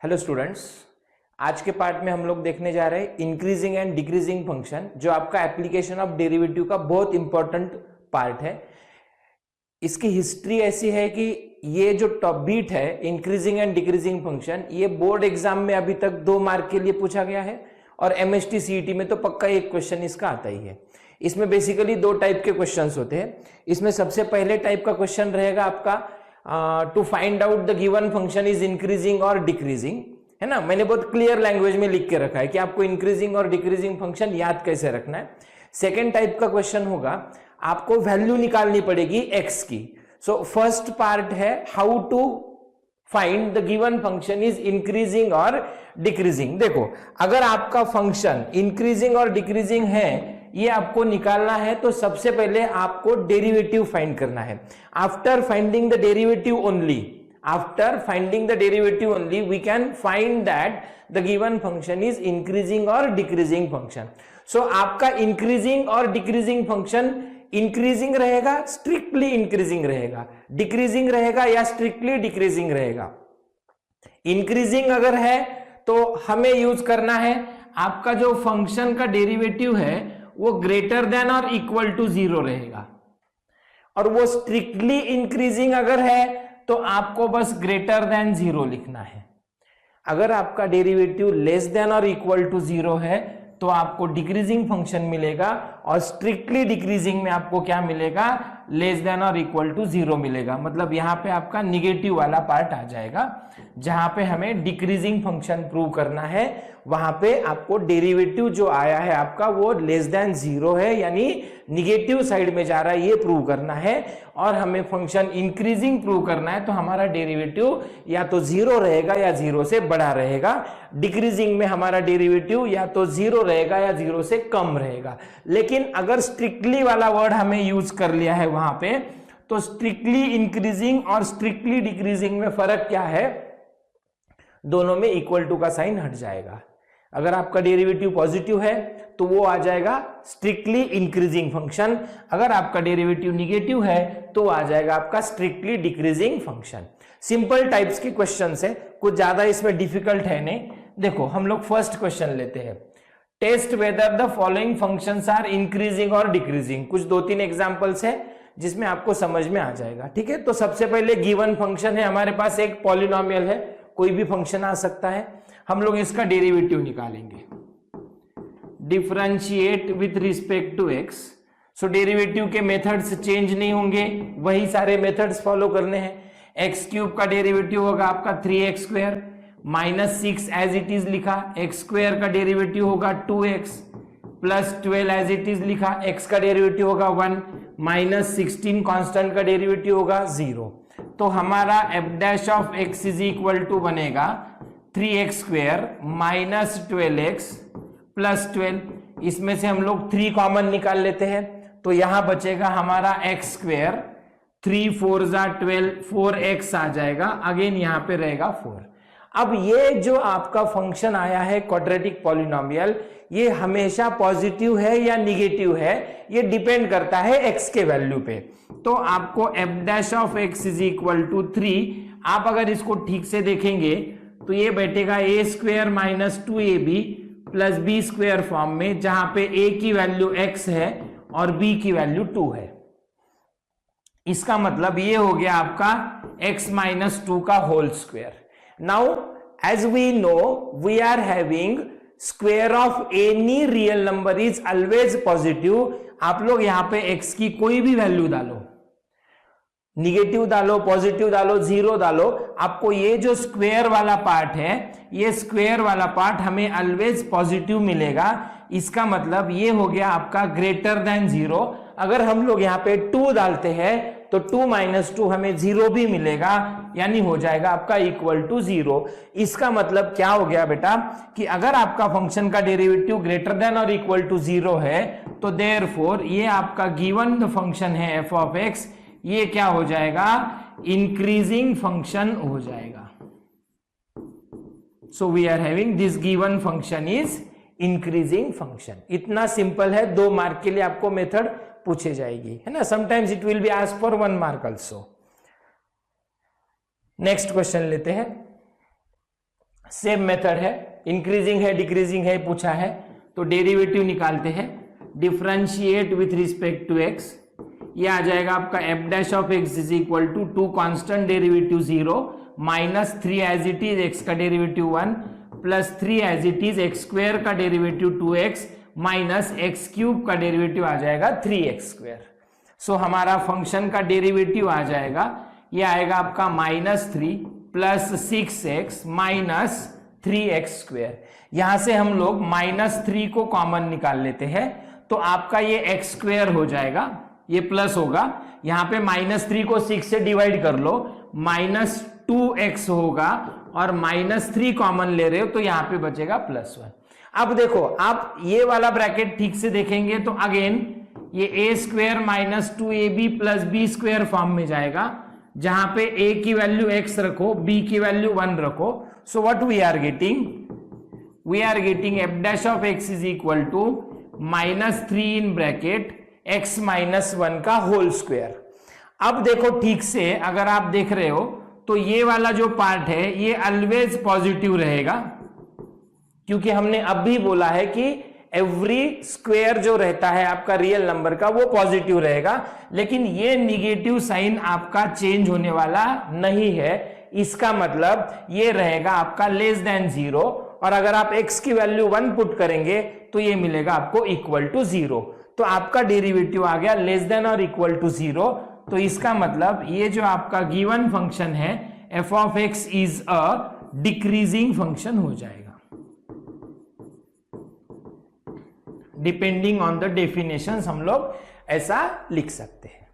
Hello students, आज के part में हम लोग देखने जा रहे हैं इंक्रीजिंग एंड डिक्रीजिंग फंक्शन, जो आपका एप्लीकेशन ऑफ डेरिवेटिव का बहुत इंपॉर्टेंट पार्ट है। इसकी हिस्ट्री ऐसी है कि ये जो टॉप बीट है इंक्रीजिंग एंड डिक्रीजिंग फंक्शन, ये बोर्ड एग्जाम में अभी तक 2 मार्क के लिए पूछा गया है और एमएसटी सीईटी में तो पक्का एक क्वेश्चन इसका आता ही है। इसमें बेसिकली 2 टाइप के क्वेश्चंस होते हैं। इसमें सबसे पहले टाइप का क्वेश्चन रहेगा आपका to find out the given function is increasing और डिक्रीजिंग, है ना। मैंने बहुत क्लियर लैंग्वेज में लिख के रखा है कि आपको इंक्रीजिंग और डिक्रीजिंग फंक्शन याद कैसे रखना है। सेकेंड टाइप का क्वेश्चन होगा, आपको वैल्यू निकालनी पड़ेगी एक्स की। सो फर्स्ट पार्ट है how to find the given function is increasing और डिक्रीजिंग। देखो, अगर आपका फंक्शन इंक्रीजिंग और डिक्रीजिंग है ये आपको निकालना है तो सबसे पहले आपको डेरिवेटिव फाइंड करना है। After finding the derivative only we can find that the given function is increasing और डिक्रीजिंग फंक्शन। सो आपका इंक्रीजिंग और डिक्रीजिंग फंक्शन इंक्रीजिंग रहेगा, स्ट्रिक्टली इंक्रीजिंग रहेगा, डिक्रीजिंग रहेगा या स्ट्रिक्टली डिक्रीजिंग रहेगा। इंक्रीजिंग अगर है तो हमें यूज करना है आपका जो फंक्शन का डेरिवेटिव है वो ग्रेटर देन और इक्वल टू 0 रहेगा, और वो स्ट्रिक्टली इंक्रीजिंग अगर है तो आपको बस ग्रेटर देन 0 लिखना है। अगर आपका डेरिवेटिव लेस देन और इक्वल टू 0 है तो आपको डिक्रीजिंग फंक्शन मिलेगा, और स्ट्रिक्टली डिक्रीजिंग में आपको क्या मिलेगा, लेस देन और इक्वल टू 0 मिलेगा। मतलब यहां पे आपका निगेटिव वाला पार्ट आ जाएगा। जहां पे हमें डिक्रीजिंग फंक्शन प्रूव करना है वहां पे आपको डेरिवेटिव जो आया है आपका वो लेस देन 0 है, यानी निगेटिव साइड में जा रहा है, ये प्रूव करना है। और हमें फंक्शन इंक्रीजिंग प्रूव करना है तो हमारा डेरिवेटिव या तो 0 रहेगा या 0 से बड़ा रहेगा। डिक्रीजिंग में हमारा डेरिवेटिव या तो 0 रहेगा या 0 से कम रहेगा। लेकिन अगर स्ट्रिक्टली वाला वर्ड हमें यूज कर लिया है वहां पे, तो स्ट्रिक्टली इंक्रीजिंग और स्ट्रिक्टली डिक्रीजिंग में फर्क क्या है, दोनों में इक्वल टू का साइन हट जाएगा। अगर आपका डेरिवेटिव पॉजिटिव है तो वो आ जाएगा स्ट्रिक्टली इंक्रीजिंग फंक्शन, अगर आपका डेरिवेटिव निगेटिव है तो आ जाएगा आपका strictly decreasing function. Simple types के क्वेश्चंस है, कुछ ज्यादा इसमें डिफिकल्ट है नहीं। देखो, हम लोग फर्स्ट क्वेश्चन लेते हैं, test whether the following functions are increasing और डिक्रीजिंग। कुछ 2-3 एग्जांपल्स है जिसमें आपको समझ में आ जाएगा। ठीक है, तो सबसे पहले गिवन फंक्शन है हमारे पास, एक पॉलिनोमियल है, कोई भी फंक्शन आ सकता है। हम लोग इसका डेरिवेटिव निकालेंगे, differentiate with respect to x. So derivative के मेथड्स चेंज नहीं होंगे, वही सारे मेथड्स फॉलो करने हैं। एक्स क्यूब का डेरिवेटिव होगा आपका 3x square minus 6 as it is लिखा, एक्स स्क्वायर का डेरिवेटिव होगा 2x plus 12 as it is लिखा, एक्स का डेरिवेटिव होगा 1 माइनस 16 कांस्टेंट का डेरिवेटिव होगा 0। तो हमारा f dash of x is equal to बनेगा 3x square minus 12x plus 12। इसमें से हम लोग 3 कॉमन निकाल लेते हैं तो यहां बचेगा हमारा x स्क्वायर, 3 4 जा 12, 4x आ जाएगा, अगेन यहां पे रहेगा 4। अब ये जो आपका फंक्शन आया है क्वाड्रेटिक पॉलिनोमियल, ये हमेशा पॉजिटिव है या निगेटिव है, ये डिपेंड करता है x के वैल्यू पे। तो आपको f dash of x is equal to 3, आप अगर इसको ठीक से देखेंगे तो ये बैठेगा a square minus 2ab plus b square form में, जहां पे a की वैल्यू x है और b की वैल्यू 2 है। इसका मतलब ये हो गया आपका x माइनस 2 का whole square. Now as we know we are having square of any real number is always positive. आप लोग यहां पे x की कोई भी वैल्यू डालो, निगेटिव डालो, पॉजिटिव डालो, 0 डालो, आपको ये जो स्क्वायर वाला पार्ट है, ये स्क्वायर वाला पार्ट हमें ऑलवेज पॉजिटिव मिलेगा। इसका मतलब ये हो गया आपका ग्रेटर देन 0। अगर हम लोग यहाँ पे 2 डालते हैं तो 2 माइनस 2 हमें 0 भी मिलेगा, यानी हो जाएगा आपका इक्वल टू 0। इसका मतलब क्या हो गया बेटा कि अगर आपका फंक्शन का डेरिवेटिव ग्रेटर देन और इक्वल टू 0 है तो देयरफॉर ये आपका गिवन फंक्शन है एफ ऑफ एक्स, ये क्या हो जाएगा, इंक्रीजिंग फंक्शन हो जाएगा। So we are having this given function is increasing function. इतना सिंपल है, 2 मार्क के लिए आपको मेथड पूछे जाएगी, है ना। Sometimes it will be asked for 1 mark also. Next question लेते हैं, सेम मेथड है, इंक्रीजिंग है डिक्रीजिंग है पूछा है, तो डेरिवेटिव निकालते हैं। Differentiate with respect to x, ये आ जाएगा आपका f dash of x is equal to 2 constant derivative 0 minus 3 as it is x का derivative 1 plus 3 as it is x square का derivative 2x minus x cube का derivative आ जाएगा 3x square. सो हमारा फंक्शन का डेरिवेटिव आ जाएगा, ये आएगा आपका -3 plus 6x minus 3x square. यहां से हम लोग -3 को कॉमन निकाल लेते हैं, तो आपका ये x स्क्वायर हो जाएगा, ये प्लस होगा, यहां पे -3 को 6 से डिवाइड कर लो, -2x होगा और -3 कॉमन ले रहे हो तो यहां पे बचेगा +1। अब देखो आप ये वाला ब्रैकेट ठीक से देखेंगे तो अगेन ये a square minus 2ab plus b square form में जाएगा, जहां पे a की वैल्यू x रखो, b की वैल्यू 1 रखो। So what we are getting, we are getting f dash of x is equal to -3 in bracket x minus 1 का whole square. अब देखो ठीक से अगर आप देख रहे हो तो ये वाला जो पार्ट है ये ऑलवेज पॉजिटिव रहेगा, क्योंकि हमने अब भी बोला है कि एवरी स्क्वायर जो रहता है आपका रियल नंबर का वो पॉजिटिव रहेगा, लेकिन ये निगेटिव साइन आपका चेंज होने वाला नहीं है। इसका मतलब ये रहेगा आपका लेस देन 0, और अगर आप x की वैल्यू 1 पुट करेंगे तो ये मिलेगा आपको इक्वल टू 0। तो आपका डेरिवेटिव आ गया लेस देन और इक्वल टू 0। तो इसका मतलब ये जो आपका गिवन फंक्शन है f of x is a decreasing function हो जाएगा, डिपेंडिंग ऑन द डेफिनेशंस हम लोग ऐसा लिख सकते हैं।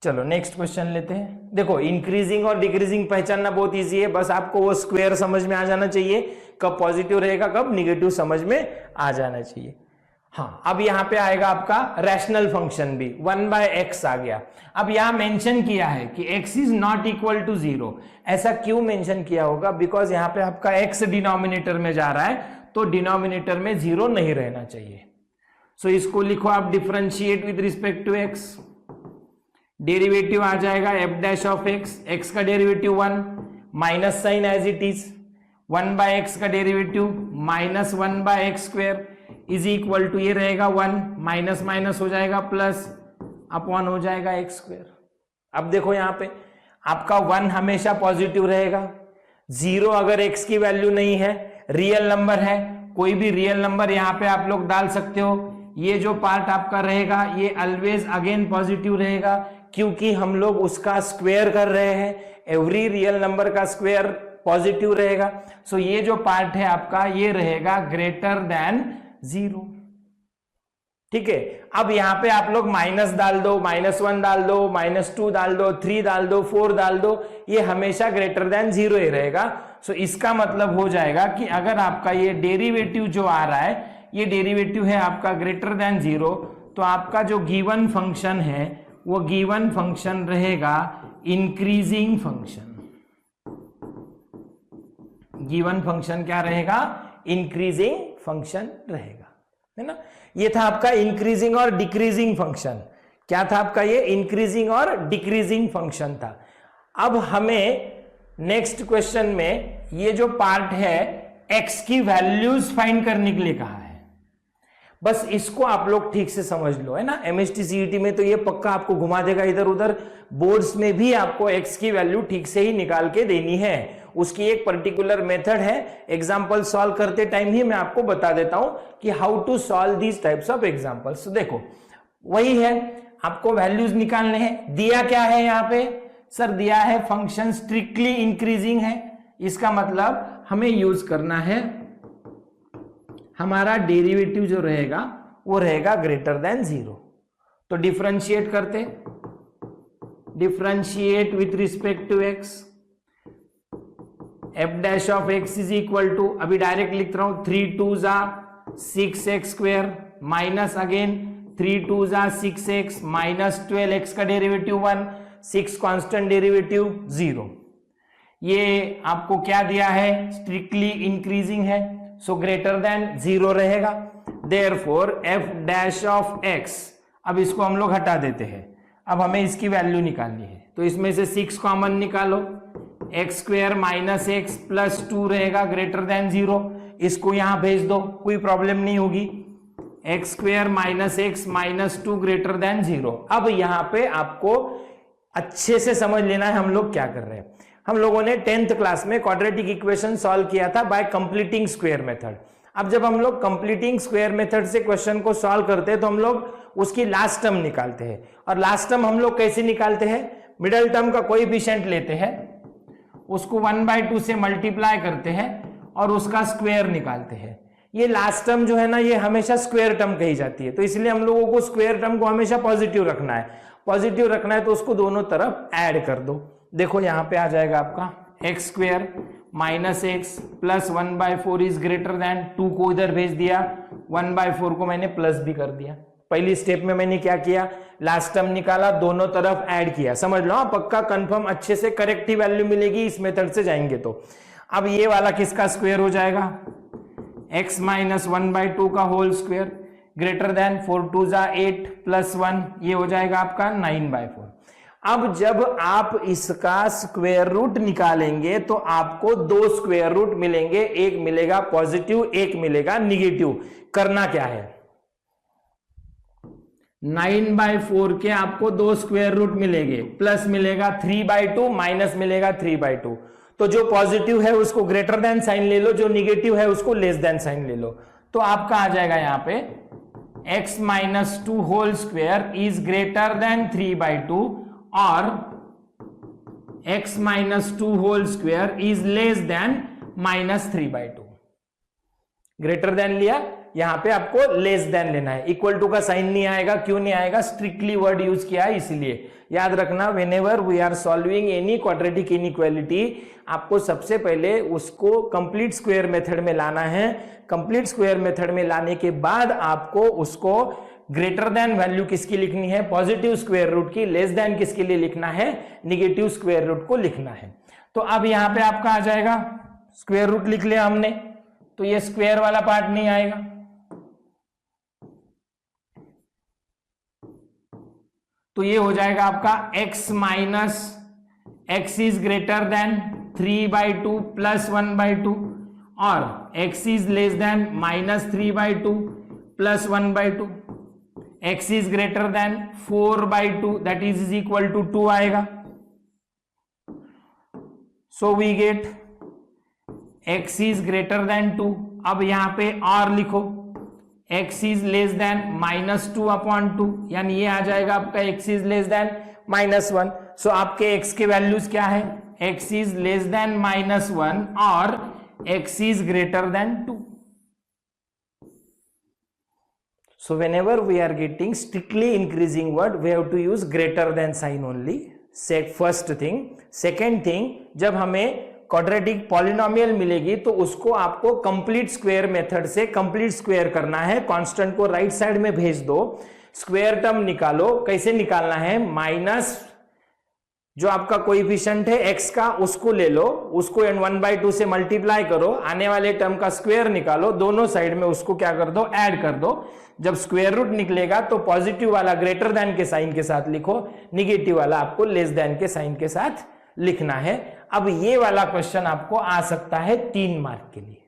चलो नेक्स्ट क्वेश्चन लेते हैं। देखो इंक्रीजिंग और डिक्रीजिंग पहचानना बहुत इजी है, बस आपको वो स्क्वायर समझ में आ जाना चाहिए, कब पॉजिटिव रहेगा कब निगेटिव समझ में आ जाना चाहिए। हाँ, अब यहां पे आएगा आपका रैशनल फंक्शन भी 1/x आ गया। अब यहां मेंशन किया है कि x is not equal to 0। ऐसा क्यों मेंशन किया होगा? बिकॉज यहां पे आपका x डिनोमिनेटर में जा रहा है, तो डिनोमिनेटर में 0 नहीं रहना चाहिए। सो इसको लिखो आप differentiate with respect to x, derivative आ जाएगा f डैश ऑफ x का derivative 1 minus sine as it is 1/x का derivative -1/x square is equal to ये रहेगा 1 माइनस माइनस हो जाएगा प्लस अपॉन हो जाएगा x स्क्वायर। अब देखो यहां पे आपका 1 हमेशा पॉजिटिव रहेगा, 0 अगर x की वैल्यू नहीं है, रियल नंबर है, कोई भी रियल नंबर यहां पे आप लोग डाल सकते हो। ये जो पार्ट आपका रहेगा ये ऑलवेज अगेन पॉजिटिव रहेगा, क्योंकि हम लोग उसका स्क्वायर कर रहे हैं, एवरी रियल नंबर का स्क्वायर पॉजिटिव रहेगा। सो ये जो पार्ट है आपका ये रहेगा ग्रेटर देन 0। ठीक है, अब यहां पे आप लोग माइनस डाल दो, -1 डाल दो, -2 डाल दो, 3 डाल दो, 4 डाल दो, ये हमेशा ग्रेटर देन 0 ही रहेगा। सो इसका मतलब हो जाएगा कि अगर आपका ये डेरिवेटिव जो आ रहा है ये डेरिवेटिव है आपका ग्रेटर देन 0, तो आपका जो गिवन फंक्शन है वो गिवन फंक्शन रहेगा इंक्रीजिंग फंक्शन। गिवन फंक्शन क्या रहेगा? इंक्रीजिंग फंक्शन रहेगा, है ना। ये था आपका इंक्रीजिंग और डिक्रीजिंग फंक्शन। क्या था आपका? ये इंक्रीजिंग और डिक्रीजिंग फंक्शन था। अब हमें नेक्स्ट क्वेश्चन में ये जो पार्ट है x की वैल्यूज फाइंड करने के लिए कहा है। बस इसको आप लोग ठीक से समझ लो, है ना। MST CET में तो ये पक्का आपको घुमा देगा इधर उधर, बोर्ड्स में भी आपको x की वैल्यू ठीक से ही निकाल के देनी है। उसकी एक पर्टिकुलर मेथड है, एग्जाम्पल सॉल्व करते टाइम ही मैं आपको बता देता हूं कि how to solve these types of examples. देखो वही है, आपको वैल्यूज निकालने हैं। दिया क्या है यहाँ पे? सर दिया है फंक्शन स्ट्रिक्टली इंक्रीजिंग है, इसका मतलब हमें यूज करना है, हमारा डेरिवेटिव जो रहेगा वो रहेगा ग्रेटर देन 0। तो डिफरेंशिएट करते, differentiate with respect to x, f dash of x is equal to, अभी डायरेक्ट लिख रहा हूं, 3 2 6x square minus again 3 2 6x minus 12x का डेरिवेटिव 1, 6 कांस्टेंट डेरिवेटिव 0। ये आपको क्या दिया है? स्ट्रिक्टली इंक्रीजिंग है, सो ग्रेटर देन 0 रहेगा। Therefore f dash of x, अब इसको हम लोग हटा देते हैं, अब हमें इसकी वैल्यू निकालनी है। तो इसमें से 6 कॉमन निकालो, x square minus x plus 2 रहेगा ग्रेटर देन 0, इसको यहां भेज दो, कोई प्रॉब्लम नहीं होगी। X square minus x minus 2 greater than 0। अब यहां पे आपको अच्छे से समझ लेना है हम लोग क्या कर रहे हैं। हम लोगों ने 10th क्लास में क्वाड्रेटिक इक्वेशन सॉल्व किया था बाय कंप्लीटिंग स्क्वायर मेथड। अब जब हम लोग कंप्लीटिंग स्क्वायर मेथड से क्वेश्चन को सॉल्व करते हैं तो हम लोग उसकी लास्ट टर्म निकालते हैं। और लास्ट टर्म हम लोग कैसे निकालते हैं, मिडल टर्म का कोएफिशिएंट लेते हैं, उसको 1/2 से मल्टीप्लाई करते हैं और उसका स्क्वायर निकालते हैं। ये लास्ट टर्म जो है ना, ये हमेशा स्क्वायर टर्म कही जाती है, तो इसलिए हम लोगों को स्क्वायर टर्म को हमेशा पॉजिटिव रखना है। पॉजिटिव रखना है तो उसको दोनों तरफ ऐड कर दो। देखो यहां पे आ जाएगा आपका x square minus x plus 1/4 is greater than 2 को इधर भेज दिया, 1/4 को मैंने प्लस भी कर दिया। पहली स्टेप में मैंने क्या किया, लास्ट टर्म निकाला, दोनों तरफ ऐड किया। समझ लो पक्का कंफर्म अच्छे से करेक्ट ही वैल्यू मिलेगी इस मेथड से जाएंगे तो। अब ये वाला किसका स्क्वायर हो जाएगा, x माइनस 1/2 का होल स्क्वायर ग्रेटर देन 4 2 जा 8 प्लस 1, ये हो जाएगा आपका 9/4। अब जब आप इसका स्क्वायर रूट निकालेंगे तो आपको 2 स्क्वायर रूट मिलेंगे, एक मिलेगा पॉजिटिव एक मिलेगा निगेटिव। करना क्या है, 9/4 के आपको 2 स्क्वायर रूट मिलेंगे, प्लस मिलेगा 3/2 माइनस मिलेगा 3/2। तो जो पॉजिटिव है उसको ग्रेटर देन साइन ले लो, जो निगेटिव है उसको लेस देन साइन ले लो। तो आपका आ जाएगा यहां पे x minus 2 whole square is greater than 3/2 और x minus 2 whole square is less than minus 3/2। Greater than लिया, यहां पे आपको लेस देन लेना है। इक्वल टू का साइन नहीं आएगा, क्यों नहीं आएगा, स्ट्रिक्टली वर्ड यूज किया है इसलिए। याद रखना, whenever we are solving any quadratic inequality, आपको सबसे पहले उसको कंप्लीट स्क्वायर मेथड में लाना है। कंप्लीट स्क्वायर मेथड में लाने के बाद आपको उसको ग्रेटर देन वैल्यू किसकी लिखनी है, पॉजिटिव स्क्वायर रूट की, लेस देन किसके लिए लिखना है, निगेटिव स्क्वायर रूट को लिखना है। तो अब यहां पे आपका आ जाएगा, स्क्वायर रूट लिख लिया हमने, तो ये स्क्वायर वाला पार्ट नहीं आएगा। तो ये हो जाएगा आपका x minus x is greater than 3/2 plus 1/2 और x is less than minus 3/2 plus 1/2। x is greater than 4/2 that is equal to 2 आएगा। So we get x is greater than 2। अब यहां पे और लिखो, x is less than minus 2/2, यानी ये आ जाएगा आपका x is less than -1। So आपके x के वैल्यूज क्या है, x इज लेस देन -1 और x is greater than 2। So whenever we are getting strictly increasing word, we have to use greater than sign only. First thing. Second thing, जब हमें quadratic polynomial मिलेगी तो उसको आपको complete square method से complete square करना है। Constant को राइट साइड में भेज दो, स्क्वायर टर्म निकालो। कैसे निकालना है, माइनस जो आपका कोएफिशिएंट है x का उसको ले लो, उसको 1/2 से मल्टीप्लाई करो, आने वाले टर्म का स्क्वायर निकालो, दोनों साइड में उसको क्या कर दो, ऐड कर दो। जब स्क्वायर रूट निकलेगा तो पॉजिटिव वाला ग्रेटर देन के साइन के साथ लिखो, निगेटिव वाला आपको लेस देन के साइन के साथ लिखना है। अब ये वाला क्वेश्चन आपको आ सकता है 3 मार्क के लिए।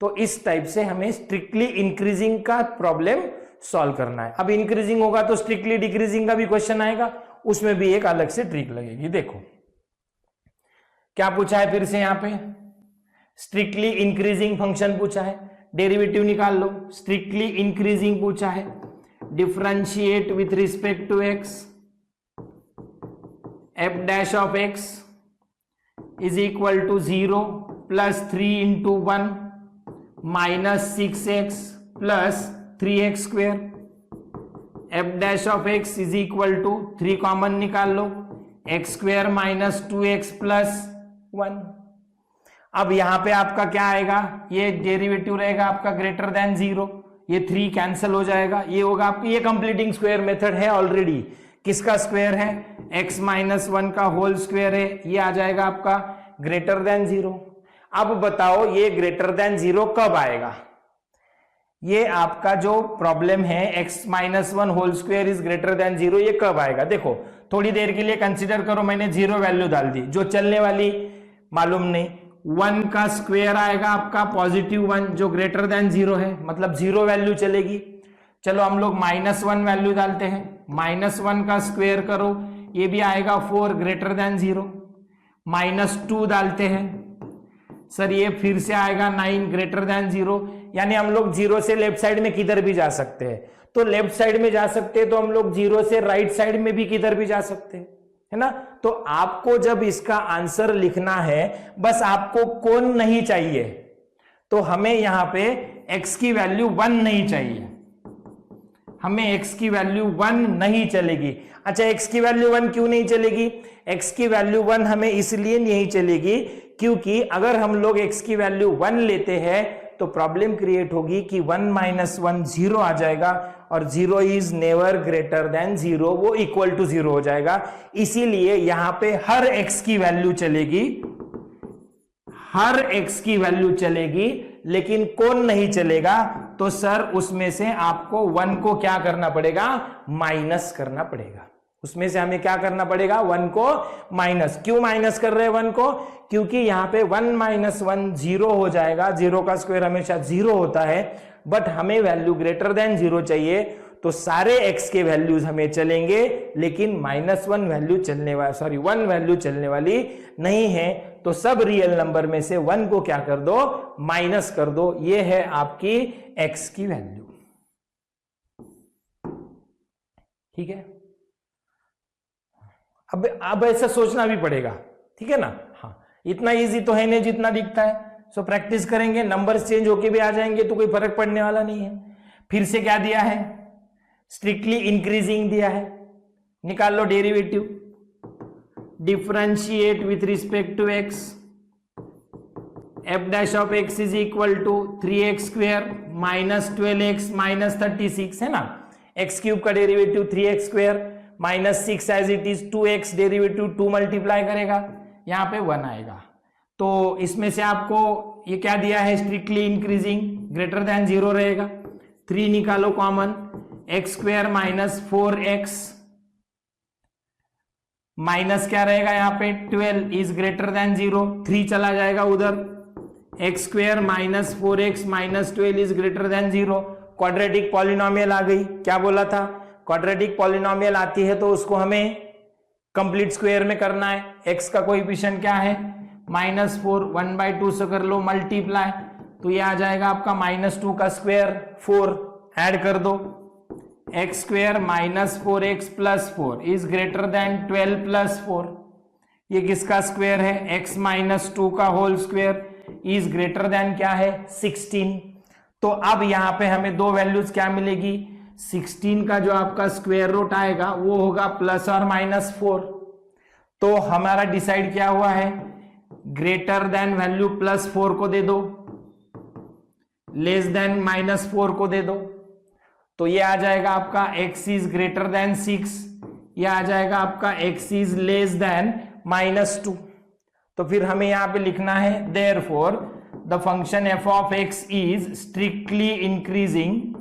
तो इस टाइप से हमें स्ट्रिक्टली इंक्रीजिंग का प्रॉब्लम सॉल्व करना है। अब इंक्रीजिंग होगा तो स्ट्रिक्टली डिक्रीजिंग का भी क्वेश्चन आएगा, उसमें भी एक अलग से ट्रिक लगेगी। देखो क्या पूछा है फिर से, यहां पे स्ट्रिक्टली इंक्रीजिंग फंक्शन पूछा है, डेरिवेटिव निकाल लो। स्ट्रिक्टली इंक्रीजिंग पूछा है, differentiate with respect to x, f dash of x is equal to 0 plus 3 into 1 minus 6x plus 3x square. F dash of x is equal to 3 common निकाल लो, x square minus 2x plus 1। अब यहां पे आपका क्या आएगा, ये derivative रहेगा आपका ग्रेटर देन 0, ये 3 कैंसिल हो जाएगा, ये होगा आपकी, ये कंप्लीटिंग स्क्वायर मेथड है ऑलरेडी। किसका स्क्वायर है, x माइनस 1 का होल स्क्वायर है, ये आ जाएगा आपका ग्रेटर देन 0। अब बताओ ये ग्रेटर देन 0 कब आएगा, ये आपका जो प्रॉब्लम है x minus 1 whole square is greater than 0, ये कब आएगा। देखो थोड़ी देर के लिए कंसीडर करो मैंने 0 वैल्यू डाल दी, जो चलने वाली मालूम नहीं। 1 का स्क्वायर आएगा आपका +1 जो ग्रेटर देन 0 है, मतलब 0 वैल्यू चलेगी। चलो हम लोग -1 वैल्यू डालते हैं, -1 का स्क्वायर करो, ये भी आएगा 4 ग्रेटर देन 0। -2 डालते हैं सर, ये फिर से आएगा 9 ग्रेटर देन 0। यानी हम लोग 0 से लेफ्ट साइड में किधर भी जा सकते हैं, तो लेफ्ट साइड में जा सकते हैं तो हम लोग 0 से राइट साइड में भी किधर भी जा सकते हैं, है ना। तो आपको जब इसका आंसर लिखना है, बस आपको कौन नहीं चाहिए, तो हमें यहां पे x की वैल्यू 1 नहीं चाहिए, हमें x की वैल्यू 1 नहीं चलेगी। अच्छा, x की वैल्यू 1 क्यों नहीं चलेगी? x की वैल्यू 1 हमें इसलिए नहीं चलेगी क्योंकि अगर हम लोग x की वैल्यू 1 लेते हैं तो प्रॉब्लम क्रिएट होगी कि 1 - 1 0 आ जाएगा और 0 इज नेवर ग्रेटर देन 0, वो इक्वल टू 0 हो जाएगा। इसीलिए यहां पे हर x की वैल्यू चलेगी, हर x की वैल्यू चलेगी, लेकिन कौन नहीं चलेगा? तो सर उसमें से आपको 1 को क्या करना पड़ेगा? माइनस करना पड़ेगा। उसमें से हमें क्या करना पड़ेगा? 1 को माइनस। क्यों माइनस कर रहे हैं 1 को? क्योंकि यहां पे 1 - 1 0 हो जाएगा, 0 का स्क्वायर हमेशा 0 होता है, बट हमें वैल्यू ग्रेटर देन 0 चाहिए, तो सारे x के वैल्यूज हमें चलेंगे, लेकिन -1 वैल्यू चलने वाली, सॉरी 1 वैल्यू चलने वाली नहीं है। तो सब रियल नंबर में से 1 को क्या कर दो? माइनस कर दो। ये है आपकी x की वैल्यू। ठीक है, अब ऐसा सोचना भी पड़ेगा, ठीक है ना। हाँ, इतना इजी तो है नहीं जितना दिखता है। सो प्रैक्टिस करेंगे, नंबर्स चेंज होके भी आ जाएंगे तो कोई फर्क पड़ने वाला नहीं है। फिर से क्या दिया है? स्ट्रिक्टली इंक्रीजिंग दिया है। निकाल लो derivative, differentiate with respect to x, f' of x is equal to 3x square -12x -36, है ना। x क्यूब का derivative 3x square -6 as it is 2x, derivative 2 multiply करेगा, यहां पे 1 आएगा। तो इसमें से आपको ये क्या दिया है? स्ट्रिक्टली इंक्रीजिंग, ग्रेटर देन 0 रहेगा। 3 निकालो common, x square -4x minus क्या रहेगा यहाँ पे? 12 इज ग्रेटर देन 0, 3 चला जाएगा उधर, x square -4x -12 is greater than 0। Quadratic polynomial आ गई। क्या बोला था? क्वाड्रेटिक पॉलिनोमियल आती है तो उसको हमें कंप्लीट स्क्वायर में करना है। x का कोएफिशिएंट क्या है? -4, 1/2 से कर लो मल्टीप्लाई, तो ये आ जाएगा आपका -2 का स्क्वायर 4, ऐड कर दो, x square -4x + 4 is greater then 12 + 4। ये किसका स्क्वायर है? x -2 का whole square is greater than क्या है? 16। तो अब यहां पे हमें दो वैल्यूज क्या मिलेगी? 16 का जो आपका स्क्वायर रूट आएगा वो होगा +or -4। तो हमारा डिसाइड क्या हुआ है? ग्रेटर देन वैल्यू +4 को दे दो, लेस देन -4 को दे दो, तो ये आ जाएगा आपका x इज ग्रेटर देन 6, ये आ जाएगा आपका x इज लेस देन -2। तो फिर हमें यहां पे लिखना है therefore the function f of x is strictly increasing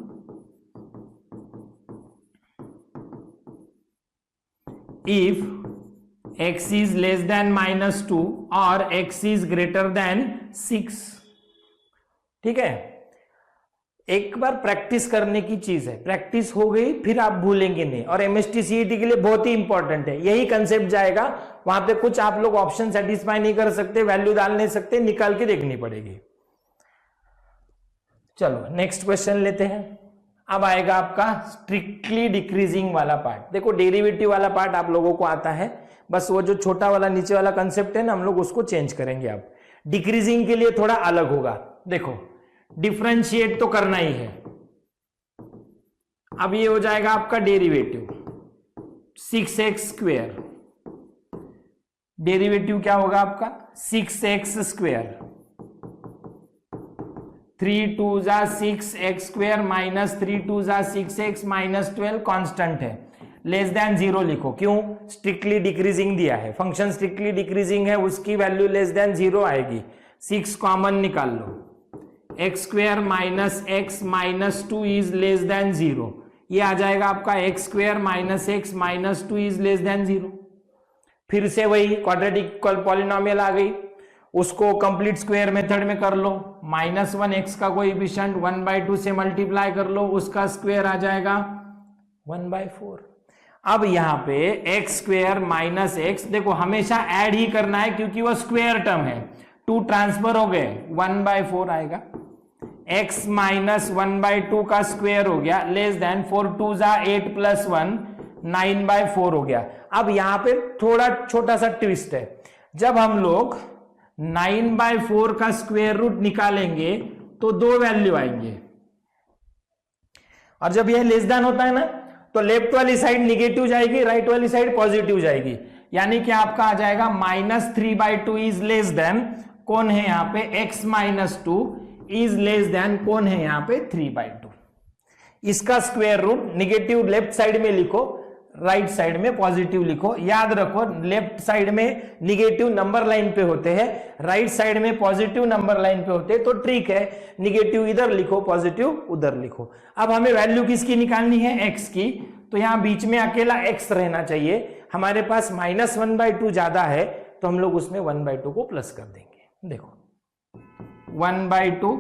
if x is less than -2 और x is greater than 6। ठीक है, एक बार प्रैक्टिस करने की चीज है, प्रैक्टिस हो गई फिर आप भूलेंगे नहीं। और MST CET के लिए बहुत ही इंपॉर्टेंट है, यही कंसेप्ट जाएगा। वहां पे कुछ आप लोग ऑप्शन सेटिस्फाई नहीं कर सकते, वैल्यू डाल नहीं सकते, निकाल के देखनी पड़ेगी। चलो नेक्स्ट क्वेश्चन लेते हैं। अब आएगा आपका स्ट्रिक्टली डिक्रीजिंग वाला पार्ट। देखो डेरिवेटिव वाला पार्ट आप लोगों को आता है, बस वो जो छोटा वाला नीचे वाला कंसेप्ट है ना, हम लोग उसको चेंज करेंगे। अब डिक्रीजिंग के लिए थोड़ा अलग होगा। देखो डिफरेंशिएट तो करना ही है। अब ये हो जाएगा आपका डेरिवेटिव 6x स्क्वायर, डेरिवेटिव क्या होगा आपका? 6x स्क्वायर, 3 2 जा 6x स्क्वायर -3 2 जा 6x -12 कांस्टेंट है, लेस देन 0 लिखो। क्यों? स्ट्रिक्टली डिक्रीजिंग दिया है, फंक्शन स्ट्रिक्टली डिक्रीजिंग है, उसकी वैल्यू लेस देन 0 आएगी। 6 कॉमन निकाल लो, x square -x -2 is less then 0, ये आ जाएगा आपका x square minus x minus 2 is less then 0। फिर से वही क्वाड्रेटिक पॉलिनोमियल आ गई, उसको कंप्लीट स्क्वायर मेथड में कर लो, -1 एक्स का कोएफिशिएंट 1/2 से मल्टीप्लाई कर लो, उसका स्क्वायर आ जाएगा 1/4। अब यहाँ पे एक्स स्क्वायर माइनस एक्स, देखो हमेशा ऐड ही करना है क्योंकि वो स्क्वायर टर्म है, 2 ट्रांसफर हो गए, 1/4 आएगा। x माइनस 1/2 का स्क्वायर हो गया लेस देन 4 2 8 + 1 9/4 हो गया। अब यहां पे थोड़ा छोटा सा ट्विस्ट है, जब हम लोग 9/4 का स्क्वायर रूट निकालेंगे तो 2 वैल्यू आएंगे, और जब यह लेस देन होता है ना तो लेफ्ट वाली साइड निगेटिव जाएगी, राइट वाली साइड पॉजिटिव जाएगी, यानी कि आपका आ जाएगा -3/2 इज लेस देन, कौन है यहां पे x - 2 इज लेस देन, कौन है यहां पे 3/2। इसका square root negative left side में लिखो, राइट साइड में पॉजिटिव लिखो। याद रखो लेफ्ट साइड में निगेटिव नंबर लाइन पे होते हैं, राइट साइड में पॉजिटिव नंबर लाइन पे होते हैं, तो ट्रिक है निगेटिव इधर लिखो पॉजिटिव उधर लिखो। अब हमें वैल्यू किसकी निकालनी है, x की, तो यहां बीच में अकेला x रहना चाहिए। हमारे पास -1/2 ज्यादा है तो हम लोग उसमें 1/2 को प्लस कर देंगे। देखो 1/2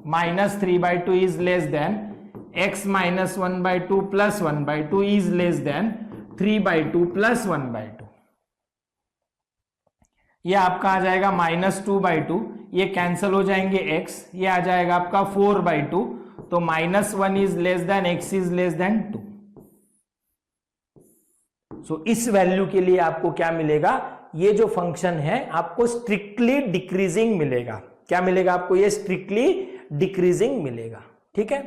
-3/2 is less than x - 1/2 + 1/2 is less then 3/2 + 1/2। ये आपका आ जाएगा -2/2, ये कैंसल हो जाएंगे x, ये आ जाएगा आपका 4/2, तो -1 is less than x is less then 2। सो इस वैल्यू के लिए आपको क्या मिलेगा, ये जो फंक्शन है आपको स्ट्रिक्टली डिक्रीजिंग मिलेगा। क्या मिलेगा आपको, ये स्ट्रिक्टली डिक्रीजिंग मिलेगा। ठीक है,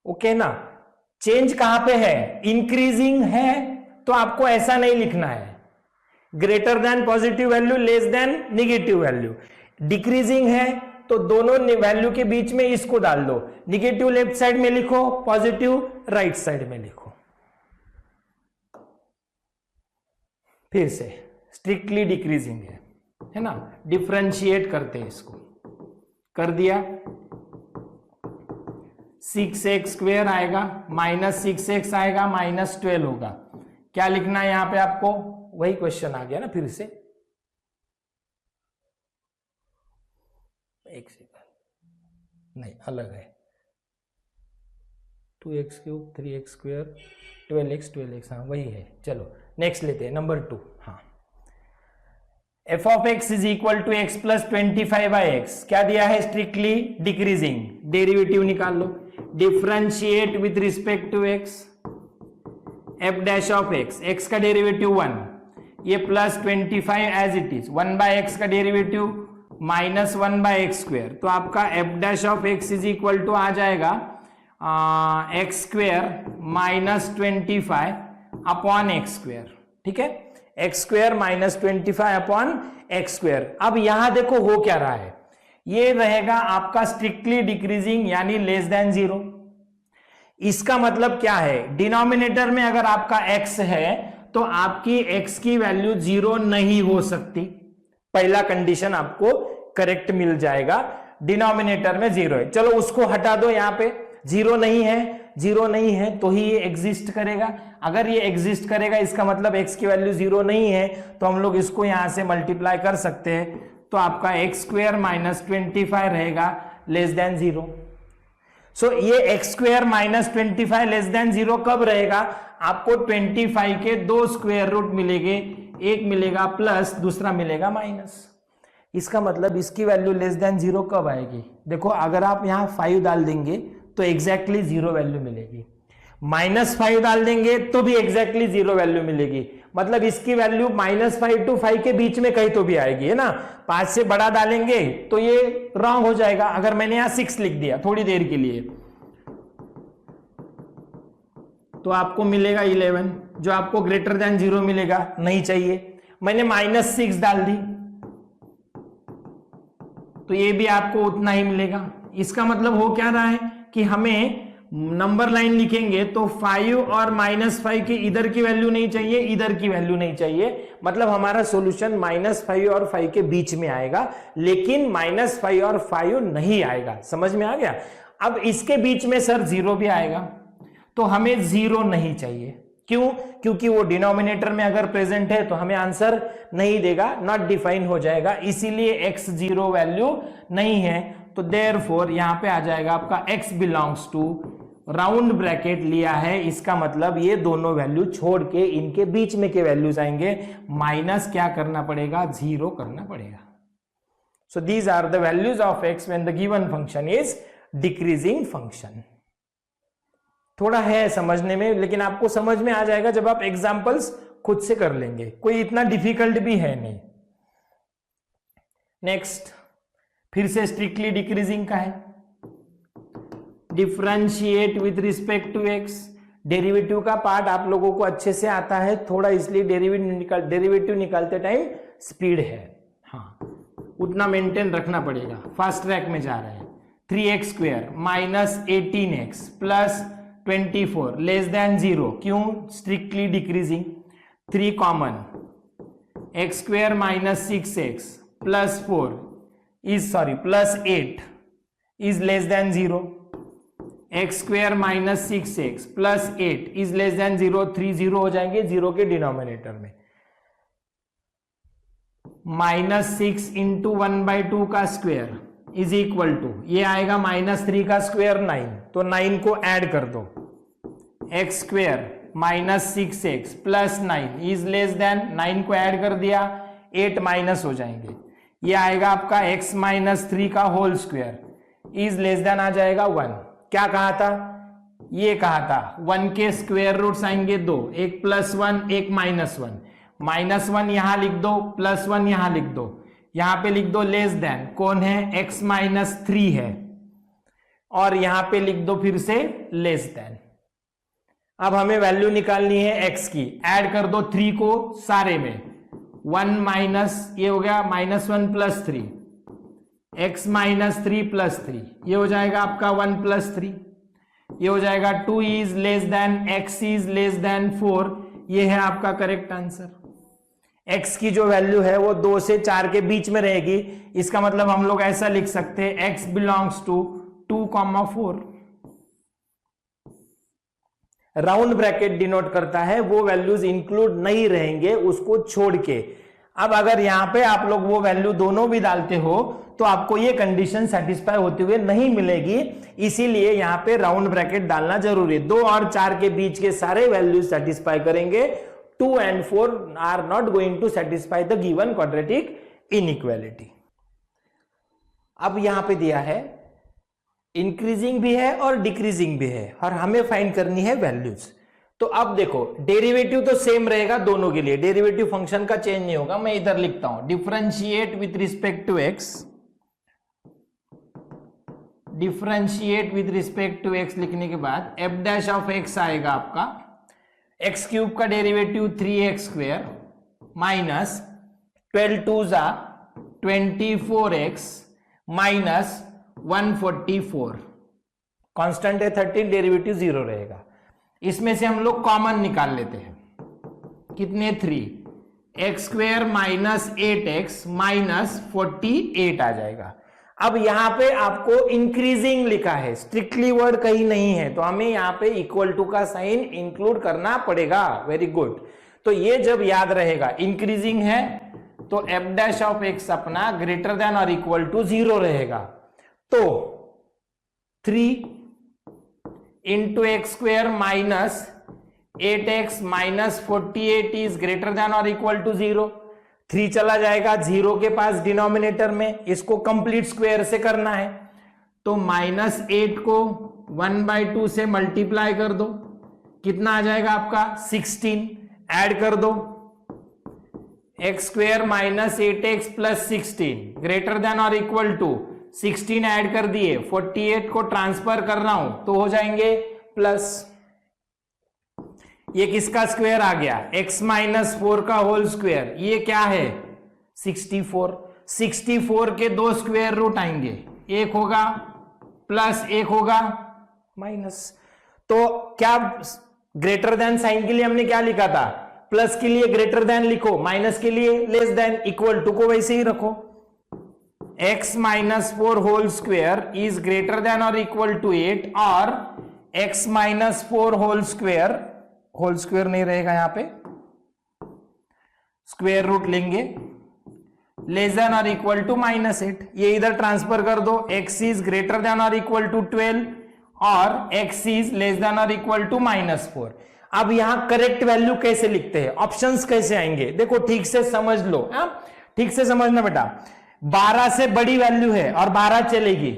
ओके ना। चेंज कहां पे है, इंक्रीजिंग है, तो आपको ऐसा नहीं लिखना है, greater than positive value less than negative value. Decreasing है तो दोनों वैल्यू के बीच में इसको डाल दो, निगेटिव लेफ्ट साइड में लिखो, पॉजिटिव राइट साइड में लिखो। फिर से स्ट्रिक्टली डिक्रीजिंग है ना, डिफरेंशिएट करते हैं इसको, कर दिया। 6x² आएगा, -6x आएगा, -12 होगा। क्या लिखना है यहां पे आपको, वही क्वेश्चन आ गया ना फिर से। एक सेकंड, नहीं अलग है, 2x³ 3x², 12x, हाँ वही है। चलो नेक्स्ट लेते हैं, नंबर 2। हाँ, f of x is equal to x + 25/x, क्या दिया है, स्ट्रिक्टली डिक्रीजिंग। डेरिवेटिव निकाल लो, differentiate with respect to x, f' of x का डेरिवेटिव 1, ये +25 एज इट इज, 1/x का डेरिवेटिव -1/x², तो आपका f' of x is equal to आ जाएगा x² - 25 अपॉन x²। ठीक है, x² - 25 अपॉन x²। अब यहां देखो हो क्या रहा है, ये रहेगा आपका स्ट्रिक्टली डिक्रीजिंग यानी लेस देन 0। इसका मतलब क्या है, डिनोमिनेटर में अगर आपका x है तो आपकी x की वैल्यू 0 नहीं हो सकती। पहला कंडीशन आपको करेक्ट मिल जाएगा, डिनोमिनेटर में 0 है। चलो उसको हटा दो, यहां पे 0 नहीं है, 0 नहीं है तो ही ये एग्जिस्ट करेगा। अगर ये एग्जिस्ट करेगा इसका मतलब x की वैल्यू 0 नहीं है, तो हम लोग इसको यहां से मल्टीप्लाई कर सकते हैं, तो आपका x² - 25 रहेगा लेस देन 0। सो ये x² - 25 लेस देन 0 कब रहेगा, आपको 25 के 2 स्क्वायर रूट मिलेंगे, एक मिलेगा प्लस, दूसरा मिलेगा माइनस। इसका मतलब इसकी वैल्यू लेस देन 0 कब आएगी, देखो अगर आप यहां 5 डाल देंगे तो एग्जैक्टली 0 वैल्यू मिलेगी, -5 डाल देंगे तो भी एग्जैक्टली 0 वैल्यू मिलेगी। मतलब इसकी वैल्यू -5 to 5 के बीच में कहीं तो भी आएगी, है ना। 5 से बड़ा डालेंगे तो ये रॉन्ग हो जाएगा। अगर मैंने यहां 6 लिख दिया थोड़ी देर के लिए, तो आपको मिलेगा 11, जो आपको ग्रेटर देन 0 मिलेगा, नहीं चाहिए। मैंने -6 डाल दी तो ये भी आपको उतना ही मिलेगा। इसका मतलब हो क्या रहा है कि हमें नंबर लाइन लिखेंगे तो 5 और -5 की इधर की वैल्यू नहीं चाहिए, इधर की वैल्यू नहीं चाहिए। मतलब हमारा सॉल्यूशन -5 और 5 के बीच में आएगा, लेकिन -5 और 5 नहीं आएगा। समझ में आ गया। अब इसके बीच में सर 0 भी आएगा, तो हमें 0 नहीं चाहिए। क्यों? क्योंकि वो डिनोमिनेटर में अगर प्रेजेंट है तो हमें आंसर नहीं देगा, नॉट डिफाइन हो जाएगा, इसीलिए x 0 वैल्यू नहीं है। तो देयरफॉर यहां पे आ जाएगा आपका x belongs to round bracket लिया है, इसका मतलब ये दोनों वैल्यू छोड़ के इनके बीच में के वैल्यूज आएंगे, माइनस क्या करना पड़ेगा? 0 करना पड़ेगा। So these are the values of x when the given function is decreasing function. थोड़ा है समझने में, लेकिन आपको समझ में आ जाएगा जब आप एग्जांपल्स खुद से कर लेंगे, कोई इतना डिफिकल्ट भी है नहीं। नेक्स्ट, फिर से स्ट्रिक्टली डिक्रीजिंग का है। Differentiate with respect to x। Derivative का पार्ट आप लोगों को अच्छे से आता है, थोड़ा इसलिए डेरिवेटिव निकालते टाइम स्पीड है, हाँ उतना मेंटेन रखना पड़ेगा। फास्ट ट्रैक में जा रहे हैं। 3x² minus 18x plus 24 less than 0। क्यों? Strictly decreasing. 3 common, x² minus 6x plus 4 is plus 8 is less then 0। x² minus 6x plus 8 is less then 0। 3 0 हो जाएंगे 0 के डिनोमिनेटर में। -6 इंटू 1/2 का स्क्वायर इज इक्वल टू, ये आएगा -3 का square 9, तो 9 को ऐड कर दो। x² minus 6x plus 9 is less then, 9 को ऐड कर दिया, 8 माइनस हो जाएंगे, ये आएगा आपका x माइनस 3 का whole square is less than आ जाएगा 1। क्या कहा था? ये कहा था 1 के स्क्वायर रूट्स आएंगे 2, एक +1 एक -1। -1 यहां लिख दो, +1 यहां लिख दो, यहां पे लिख दो लेस देन, कौन है? x माइनस 3 है, और यहां पे लिख दो फिर से लेस देन। अब हमें वैल्यू निकालनी है x की, ऐड कर दो 3 को सारे में, 1 माइनस, ये हो गया -1 प्लस 3, x माइनस 3 प्लस 3, ये हो जाएगा आपका 1 प्लस 3, ये हो जाएगा 2 is less than x is less then 4, ये है आपका करेक्ट आंसर। x की जो वैल्यू है वो 2 से 4 के बीच में रहेगी, इसका मतलब हम लोग ऐसा लिख सकते हैं x belongs to 2,4। Round bracket denote करता है वो वैल्यूज इंक्लूड नहीं रहेंगे उसको छोड़ के। अब अगर यहां पे आप लोग वो वैल्यू दोनों भी डालते हो तो आपको ये कंडीशन सेटिस्फाई होते हुए नहीं मिलेगी, इसीलिए यहां पे राउंड ब्रैकेट डालना जरूरी है। 2 और 4 के बीच के सारे वैल्यूज सेटिस्फाई करेंगे, 2 and 4 are not going to satisfy the given quadratic inequality. अब यहां पे दिया है इंक्रीजिंग भी है और डिक्रीजिंग भी है, और हमें फाइंड करनी है वैल्यूज। तो अब देखो डेरिवेटिव तो सेम रहेगा दोनों के लिए, डेरिवेटिव फंक्शन का चेंज नहीं होगा। मैं इधर लिखता हूं differentiate with respect to x, differentiate with respect to x लिखने के बाद f' ऑफ x आएगा आपका x³ का डेरिवेटिव 3x² माइनस 12 2 जा 24x माइनस 144, कांस्टेंट है 13, डेरिवेटिव 0 रहेगा। इसमें से हम लोग कॉमन निकाल लेते हैं, कितने 3, x² माइनस 8x माइनस 48 आ जाएगा। अब यहां पे आपको इंक्रीजिंग लिखा है, स्ट्रिक्टली वर्ड कहीं नहीं है, तो हमें यहां पे इक्वल टू का साइन इंक्लूड करना पड़ेगा। Very good. तो ये जब याद रहेगा इंक्रीजिंग है तो f' ऑफ x अपना ग्रेटर देन और इक्वल टू 0 रहेगा। तो 3 into x² minus 8x minus 48 is greater than और इक्वल टू 0। 3 चला जाएगा 0 के पास डिनोमिनेटर में, इसको कंप्लीट स्क्वायर से करना है, तो -8 को 1/2 से मल्टीप्लाई कर दो, कितना आ जाएगा आपका 16, ऐड कर दो x² minus 8x plus 16 greater than और इक्वल टू 16 ऐड कर दिए, 48 को ट्रांसफर कर रहा हूं तो हो जाएंगे प्लस, ये किसका स्क्वायर आ गया? x माइनस 4 का होल स्क्वायर, ये क्या है 64। 64 के 2 स्क्वायर रूट आएंगे, एक होगा प्लस एक होगा माइनस। तो क्या ग्रेटर देन साइन के लिए हमने क्या लिखा था? प्लस के लिए ग्रेटर देन लिखो, माइनस के लिए लेस देन, इक्वल टू को वैसे ही रखो। x minus 4 whole square is greater than और इक्वल टू 8 और x माइनस 4 होल स्क्वेयर नहीं रहेगा यहां पे, स्क्वेयर रूट लेंगे, लेस देन और इक्वल टू -8। ये इधर ट्रांसफर कर दो, x इज ग्रेटर देन और इक्वल टू 12 और x इज लेस देन और इक्वल टू -4। अब यहां करेक्ट वैल्यू कैसे लिखते हैं, ऑप्शंस कैसे आएंगे, देखो ठीक से समझ लो, ठीक से समझना बेटा। 12 से बड़ी वैल्यू है और 12 चलेगी,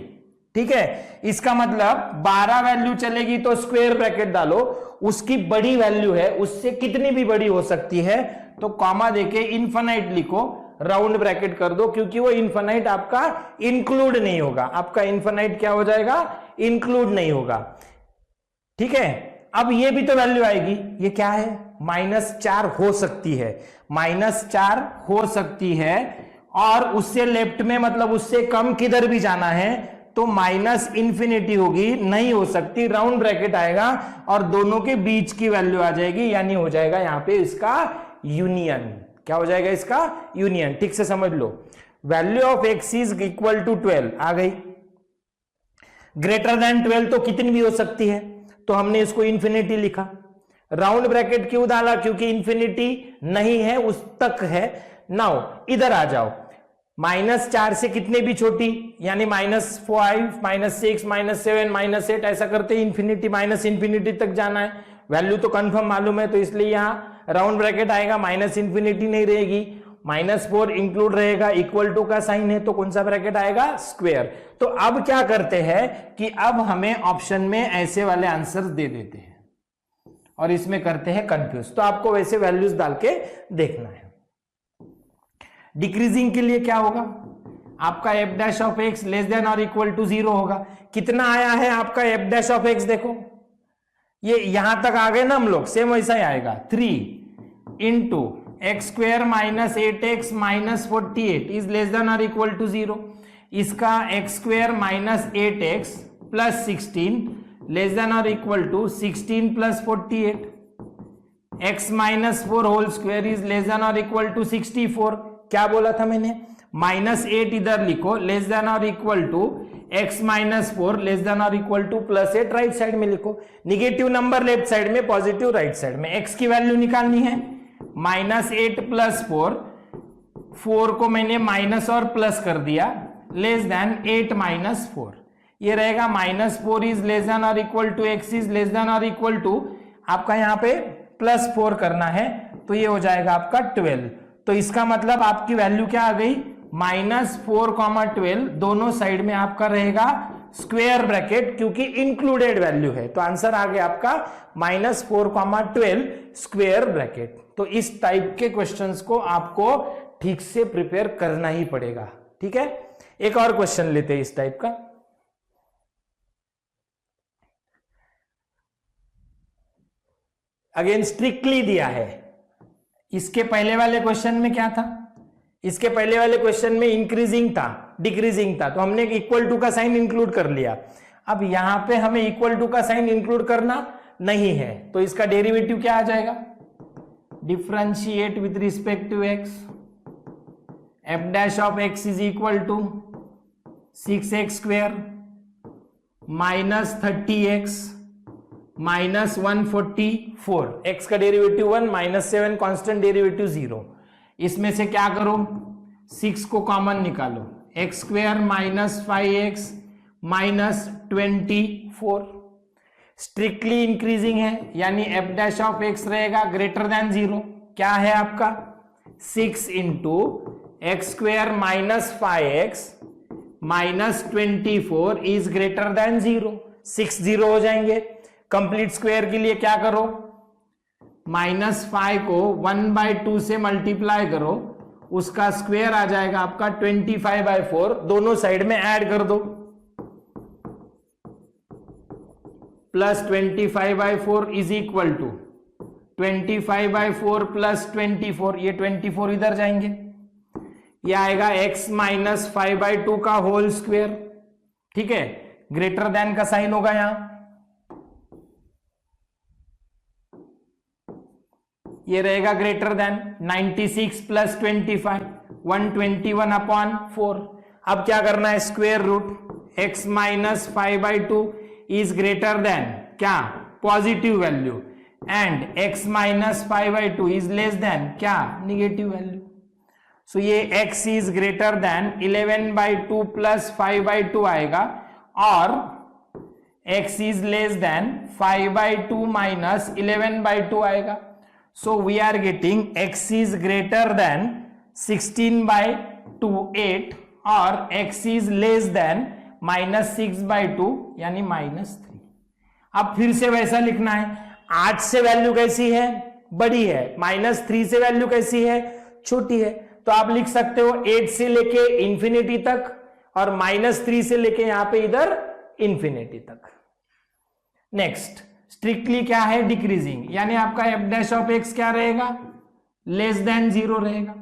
ठीक है, इसका मतलब 12 वैल्यू चलेगी तो स्क्वायर ब्रैकेट डालो, उसकी बड़ी वैल्यू है, उससे कितनी भी बड़ी हो सकती है, तो कॉमा देके इनफाइनाइट लिखो, राउंड ब्रैकेट कर दो, क्योंकि वो इनफाइनाइट आपका इंक्लूड नहीं होगा, आपका इनफाइनाइट क्या हो जाएगा, इंक्लूड नहीं होगा, ठीक है। अब ये भी तो वैल्यू आएगी, ये क्या है, -4 हो सकती है, -4 हो सकती है, और उससे लेफ्ट में मतलब उससे कम किधर भी जाना है तो -∞ होगी, नहीं हो सकती, राउंड ब्रैकेट आएगा और दोनों के बीच की वैल्यू आ जाएगी, यानी हो जाएगा यहां पे इसका यूनियन। क्या हो जाएगा इसका यूनियन, ठीक से समझ लो। Value of x is equal to 12 आ गई, ग्रेटर देन 12 तो कितनी भी हो सकती है, तो हमने इसको इन्फिनिटी लिखा। राउंड ब्रैकेट क्यों डाला, क्योंकि इन्फिनिटी नहीं है, उस तक है। नाउ इधर आ जाओ, -4 से कितने भी छोटी, यानी -5, -6, -7, -8 ऐसा करते इन्फिनिटी -∞ तक जाना है, वैल्यू तो कंफर्म मालूम है, तो इसलिए यहां राउंड ब्रैकेट आएगा, -∞ नहीं रहेगी, -4 इंक्लूड रहेगा, इक्वल टू का साइन है, तो कौन सा ब्रैकेट आएगा, स्क्वायर। तो अब क्या करते हैं कि अब हमें ऑप्शन में ऐसे वाले आंसर दे देते हैं और इसमें करते हैं कंफ्यूज, तो आपको वैसे वैल्यूज डाल के देखना है। डिक्रीजिंग के लिए क्या होगा, आपका f' of x less than और इक्वल टू 0 होगा। कितना आया है आपका f' ऑफ x, देखो ये यहां तक आ गए ना हम लोग, सेम वैसा ही आएगा, 3 into x² minus 8x minus 48 is less than और इक्वल टू 0। इसका x² minus 8x plus 16 less than और equal to 16 plus 48, x minus 4 whole square is less than और इक्वल टू 64। क्या बोला था मैंने, -8 इधर लिखो, लेस देन और equal to x minus 4 less than और इक्वल टू +8 राइट साइड में लिखो, निगेटिव नंबर लेफ्ट साइड में, पॉजिटिव राइट साइड में। x की वैल्यू निकालनी है, -8 प्लस 4 को मैंने माइनस और प्लस कर दिया, लेस देन 8 माइनस 4, ये रहेगा -4 इज लेस देन और equal to x is less than और इक्वल टू, आपका यहां पे +4 करना है, तो ये हो जाएगा आपका 12। तो इसका मतलब आपकी वैल्यू क्या आ गई, -4, 12 दोनों साइड में आपका रहेगा स्क्वायर ब्रैकेट, क्योंकि इंक्लूडेड वैल्यू है, तो आंसर आ गया आपका -4, 12 स्क्वायर ब्रैकेट। तो इस टाइप के क्वेश्चंस को आपको ठीक से प्रिपेयर करना ही पड़ेगा, ठीक है। एक और क्वेश्चन लेते हैं इस टाइप का, अगेन स्ट्रिक्टली दिया है। इसके पहले वाले क्वेश्चन में क्या था, इसके पहले वाले क्वेश्चन में इंक्रीजिंग था, डिक्रीजिंग था, तो हमने इक्वल टू का साइन इंक्लूड कर लिया। अब यहां पे हमें इक्वल टू का साइन इंक्लूड करना नहीं है, तो इसका डेरिवेटिव क्या आ जाएगा, differentiate with respect to x, f' of x is equal to 6x² minus 30x minus 144, x का डेरिवेटिव 1, -7 कांस्टेंट डेरिवेटिव 0। इसमें से क्या करो, 6 को कॉमन निकालो, x² minus 5x minus 24, strictly increasing है, यानी f' ऑफ x रहेगा ग्रेटर देन 0। क्या है आपका 6 into x² minus 5x minus 24 is greater than 0, 6 0 हो जाएंगे। कंप्लीट स्क्वायर के लिए क्या करो, -5 को 1/2 से मल्टीप्लाई करो, उसका स्क्वायर आ जाएगा आपका 25/4, दोनों साइड में ऐड कर दो, plus 25/4 is equal to 25/4 plus 24, ये 24 इधर जाएंगे, ये आएगा x माइनस 5/2 का होल स्क्वायर, ठीक है, ग्रेटर देन का साइन होगा यहां, ये रहेगा ग्रेटर देन 96 प्लस 25 121/4। अब क्या करना है, square root x minus 5/2 is greater than क्या, positive value, and x minus 5/2 is less than क्या, निगेटिव वैल्यू। सो ये x is greater than 11/2 plus 5/2 आएगा, और x is less than 5/2 minus 11/2 आएगा। So we are getting x is greater than 16/2 8, और x is less then -6/2 यानी -3। अब फिर से वैसा लिखना है, 8 से वैल्यू कैसी है, बड़ी है, -3 से वैल्यू कैसी है, छोटी है। तो आप लिख सकते हो 8 से लेके इंफिनिटी तक, और -3 से लेके यहां पे इधर इंफिनिटी तक। नेक्स्ट स्ट्रिक्टली क्या है, डिक्रीजिंग, यानी आपका f डैश ऑफ x क्या रहेगा, लेस देन 0 रहेगा।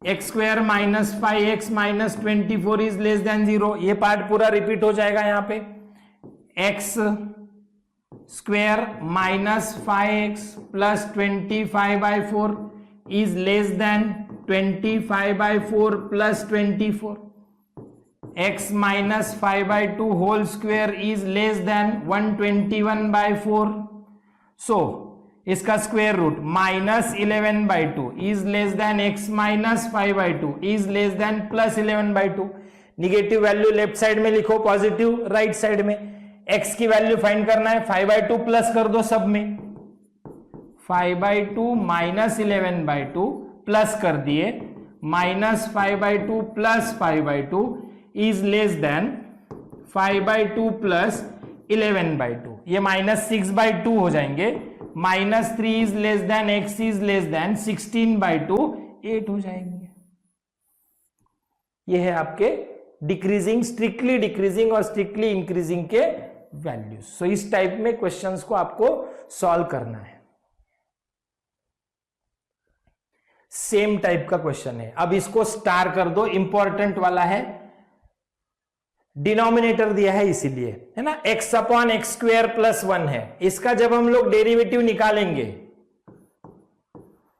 x square minus 5x minus 24 is less then 0, ये पार्ट पूरा रिपीट हो जाएगा यहां पे। x square minus 5x plus 25/4 is less than 25/4 plus 24. x minus 5/2 whole square is less than 121/4. So इसका square root -11/2 is less than x minus 5/2 is less than plus 11/2. Negative value left side में लिखो, positive right side में। x की value find करना है, 5/2 plus कर दो सब में, 5/2 माइनस 11/2 प्लस कर दिए, -5/2 plus 5/2 is less than 5/2 plus 11/2, ये -6/2 हो जाएंगे, -3 is less than x is less then 16/2 8 हो जाएंगे। ये है आपके डिक्रीजिंग, स्ट्रिक्टली डिक्रीजिंग और स्ट्रिक्टली इंक्रीजिंग के वैल्यूज। सो इस टाइप में क्वेश्चंस को आपको सॉल्व करना है। सेम टाइप का क्वेश्चन है, अब इसको स्टार कर दो, इंपॉर्टेंट वाला है, डिनोमिनेटर दिया है इसीलिए, है ना, x upon x square plus 1 है। इसका जब हम लोग डेरिवेटिव निकालेंगे,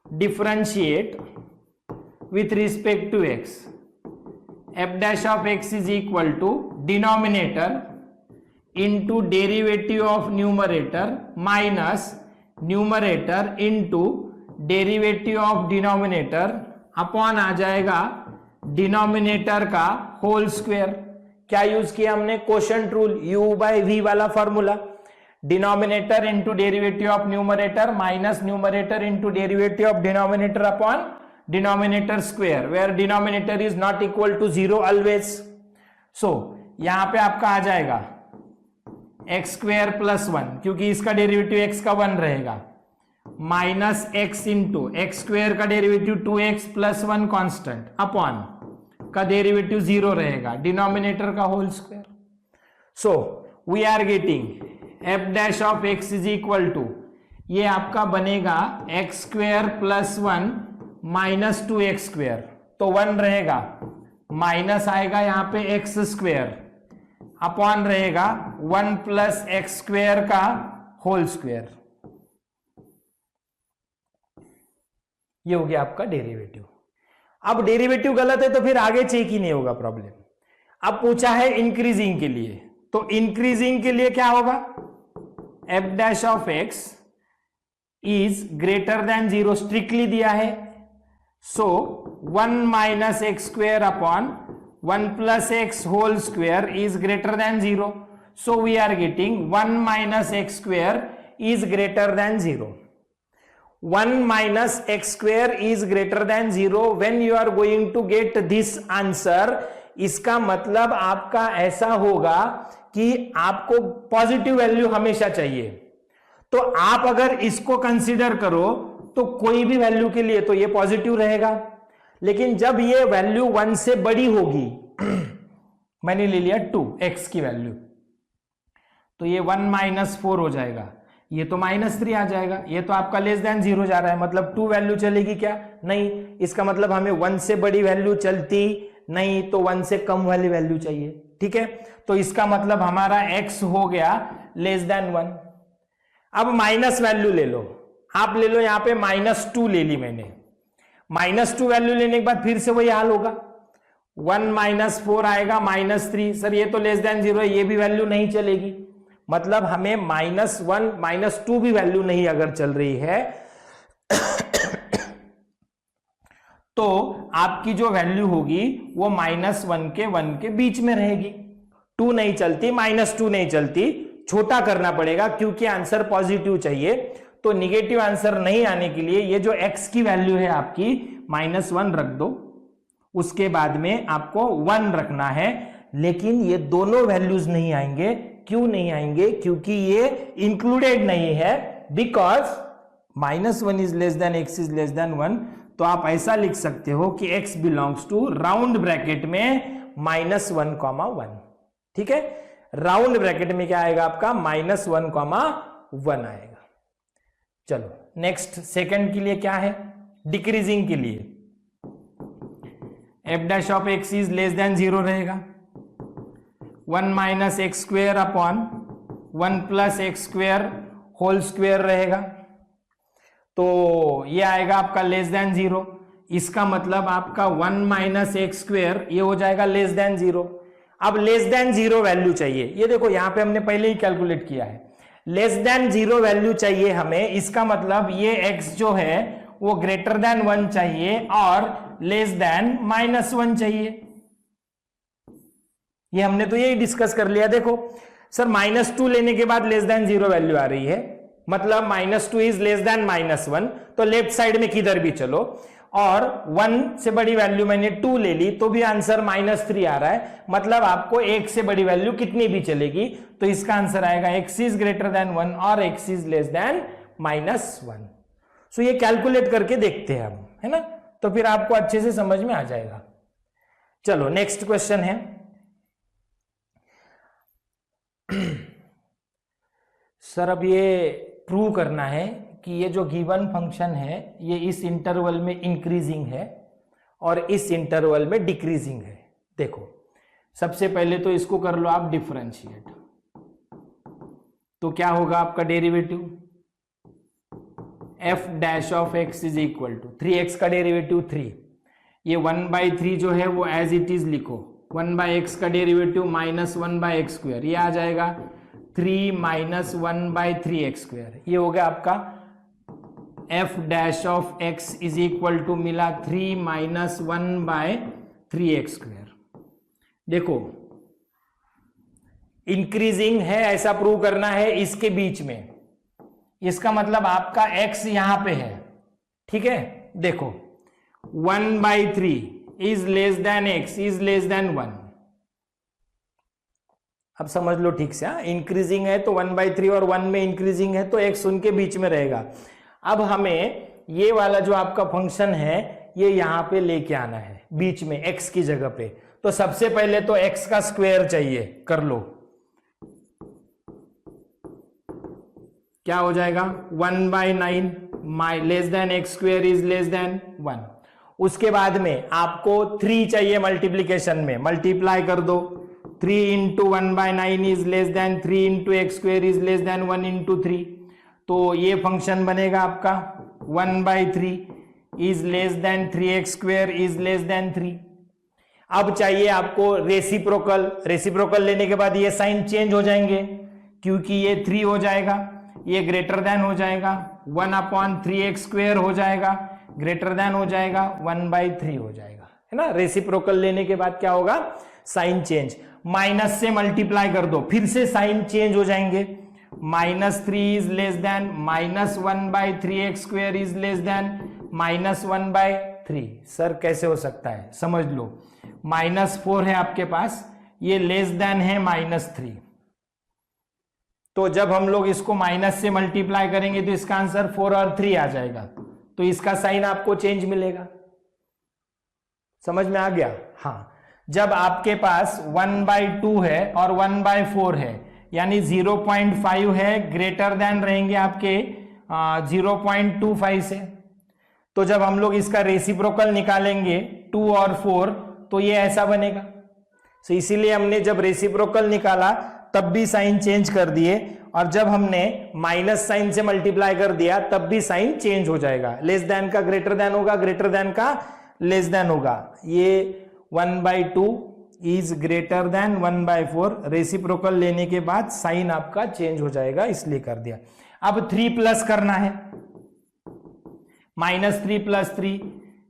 differentiate with respect to x, f dash of x is equal to denominator into derivative of numerator minus numerator into derivative of denominator upon आ जाएगा डिनोमिनेटर का whole square. क्या यूज किया हमने, कोशेंट रूल, u/v वाला formula, denominator into derivative of numerator minus numerator into derivative of denominator upon denominator square, where denominator is not equal to 0 always. So यहां पे आपका आ जाएगा एक्स स्क्वायर प्लस 1, क्योंकि इसका डेरिवेटिव x का 1 रहेगा, minus x into x square का derivative 2x plus 1 constant upon का डेरिवेटिव 0 रहेगा, डिनोमिनेटर का whole square. So we are getting f dash of x is equal to, ये आपका बनेगा x square plus 1 minus 2x square, तो 1 रहेगा, minus आएगा यहां पे एक्स स्क्वायर, अपॉन रहेगा 1 प्लस एक्स स्क्वायर का होल स्क्वायर। ये हो गया आपका डेरिवेटिव। अब डेरिवेटिव गलत है तो फिर आगे चेक ही नहीं होगा प्रॉब्लम। अब पूछा है इंक्रीजिंग के लिए, तो इंक्रीजिंग के लिए क्या होगा, f dash of x is greater than 0 strictly दिया है, so 1 minus x square upon 1 plus x whole square is greater than 0, so we are getting 1 minus x square is greater than 0। 1 minus x square is greater than 0 when you are going to get this answer। इसका मतलब आपका ऐसा होगा कि आपको positive value हमेशा चाहिए, तो आप अगर इसको कंसीडर करो तो कोई भी वैल्यू के लिए तो ये पॉजिटिव रहेगा, लेकिन जब ये वैल्यू 1 से बड़ी होगी मैंने ले लिया 2x की वैल्यू, तो ये 1 माइनस 4 हो जाएगा, ये तो -3 आ जाएगा, ये तो आपका लेस देन 0 जा रहा है, मतलब 2 वैल्यू चलेगी क्या, नहीं, इसका मतलब हमें 1 से बड़ी वैल्यू चलती नहीं, तो 1 से कम वाली वैल्यू चाहिए, ठीक है। तो इसका मतलब हमारा x हो गया लेस देन 1। अब माइनस वैल्यू ले लो, आप ले लो यहां पे -2 ले ली मैंने, -2 वैल्यू लेने के बाद फिर से वही हाल होगा, 1 माइनस 4 आएगा -3। सर ये तो लेस देन 0 है, ये भी वैल्यू नहीं चलेगी। मतलब हमें -1 -2 भी वैल्यू नहीं अगर चल रही है तो आपकी जो वैल्यू होगी वो -1 के 1 के बीच में रहेगी। 2 नहीं चलती, -2 नहीं चलती, छोटा करना पड़ेगा क्योंकि आंसर पॉजिटिव चाहिए। तो निगेटिव आंसर नहीं आने के लिए ये जो x की वैल्यू है आपकी -1 रख दो, उसके बाद में आपको 1 रखना है। लेकिन ये दोनों वैल्यूज नहीं आएंगे। क्यों नहीं आएंगे? क्योंकि ये इंक्लूडेड नहीं है, because -1 is less than x is less than 1। तो आप ऐसा लिख सकते हो कि x belongs to round bracket में -1, 1। ठीक है, राउंड ब्रैकेट में क्या आएगा आपका -1, 1 आएगा। चलो नेक्स्ट, सेकंड के लिए क्या है? डिक्रीजिंग के लिए f' इज लेस देन 0 रहेगा। 1 minus x square upon 1 plus x square whole square रहेगा। तो ये आएगा आपका लेस देन 0। इसका मतलब आपका 1 माइनस एक्स स्क्वेयर ये हो जाएगा लेस देन 0। अब लेस देन 0 वैल्यू चाहिए। ये देखो यहां पे हमने पहले ही कैलकुलेट किया है, लेस देन 0 वैल्यू चाहिए हमें। इसका मतलब ये x जो है वो ग्रेटर देन 1 चाहिए और लेस देन -1 चाहिए। ये हमने तो यही डिस्कस कर लिया। देखो सर -2 लेने के बाद लेस देन 0 वैल्यू आ रही है, मतलब -2 इज लेस देन -1। तो लेफ्ट साइड में किधर भी चलो, और 1 से बड़ी वैल्यू मैंने 2 ले ली तो भी आंसर -3 आ रहा है। मतलब आपको 1 से बड़ी वैल्यू कितनी भी चलेगी, तो इसका आंसर आएगा x इज ग्रेटर देन 1 और x इज लेस देन -1। सो ये कैलकुलेट करके देखते हैं हम, है ना, तो फिर आपको अच्छे से समझ में आ जाएगा। चलो नेक्स्ट क्वेश्चन है, सर अब ये प्रूव करना है कि ये जो गिवन फंक्शन है ये इस इंटरवल में इंक्रीजिंग है और इस इंटरवल में डिक्रीजिंग है। देखो सबसे पहले तो इसको कर लो आप डिफरेंशिएट, तो क्या होगा आपका derivative f' is equal to 3x का डेरिवेटिव 3, ये 1/3 जो है वो एज इट इज लिखो, 1/x का डेरिवेटिव -1/x², ये आ जाएगा 3 - 1/3x²। ये हो गया आपका f' इज इक्वल टू मिला 3 - 1/3x²। देखो इंक्रीजिंग है ऐसा प्रूव करना है इसके बीच में, इसका मतलब आपका x यहां पे है। ठीक है, देखो 1/3 is less than x is less than 1। अब समझ लो ठीक से, इंक्रीजिंग है तो 1/3 और 1 में इंक्रीजिंग है तो x उनके बीच में रहेगा। अब हमें ये वाला जो आपका फंक्शन है ये यहां पे लेके आना है बीच में x की जगह पे। तो सबसे पहले तो x का स्क्वायर चाहिए, कर लो, क्या हो जाएगा 1/9 less than x² is less than 1। उसके बाद में आपको 3 चाहिए मल्टीप्लीकेशन में, मल्टीप्लाई कर दो, 3 × 1/9 is less then 3 × x² is less than 1 × 3। तो ये फंक्शन बनेगा आपका 1/3 is less then 3x² is less then 3। अब चाहिए आपको रेसिप्रोकल, रेसिप्रोकल लेने के बाद ये साइन चेंज हो जाएंगे क्योंकि ये 3 हो जाएगा, ये ग्रेटर देन हो जाएगा 1/3x² हो जाएगा, ग्रेटर देन हो जाएगा 1/3 हो जाएगा, है ना। रेसिप्रोकल लेने के बाद क्या होगा, साइन चेंज, माइनस से मल्टीप्लाई कर दो, फिर से साइन चेंज हो जाएंगे, -3 is less then -1/3x² is less than -1/3। Sir कैसे हो सकता है, समझ लो, -4 है आपके पास, ये लेस देन है -3। तो जब हम लोग इसको माइनस से मल्टीप्लाई करेंगे तो इसका आंसर 4 और 3 आ जाएगा, तो इसका साइन आपको चेंज मिलेगा। समझ में आ गया? हाँ, जब आपके पास 1/2 है और 1/4 है, यानी 0.5 है, ग्रेटर देन रहेंगे आपके 0.25 से। तो जब हम लोग इसका रेसिप्रोकल निकालेंगे 2 और 4 तो ये ऐसा बनेगा। तो इसीलिए हमने जब रेसिप्रोकल निकाला तब भी साइन चेंज कर दिए, और जब हमने माइनस साइन से मल्टीप्लाई कर दिया तब भी साइन चेंज हो जाएगा। लेस देन का ग्रेटर देन होगा, ग्रेटर देन का लेस देन होगा। ये 1/2 इज ग्रेटर देन 1/4, रेसिप्रोकल लेने के बाद साइन आपका चेंज हो जाएगा, इसलिए कर दिया। अब 3 प्लस करना है, -3 + 3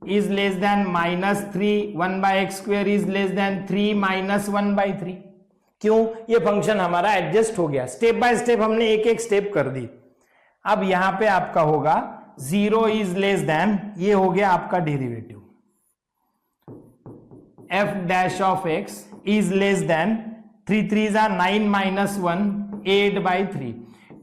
is less then -3, 1/x² is less then 3 - 1/3। क्यों? ये फंक्शन हमारा एडजस्ट हो गया, स्टेप बाय स्टेप हमने एक एक स्टेप कर दी। अब यहां पे आपका होगा 0 इज लेस देन, ये हो गया आपका derivative, f' is less then 3 3 9 - 1 8/3।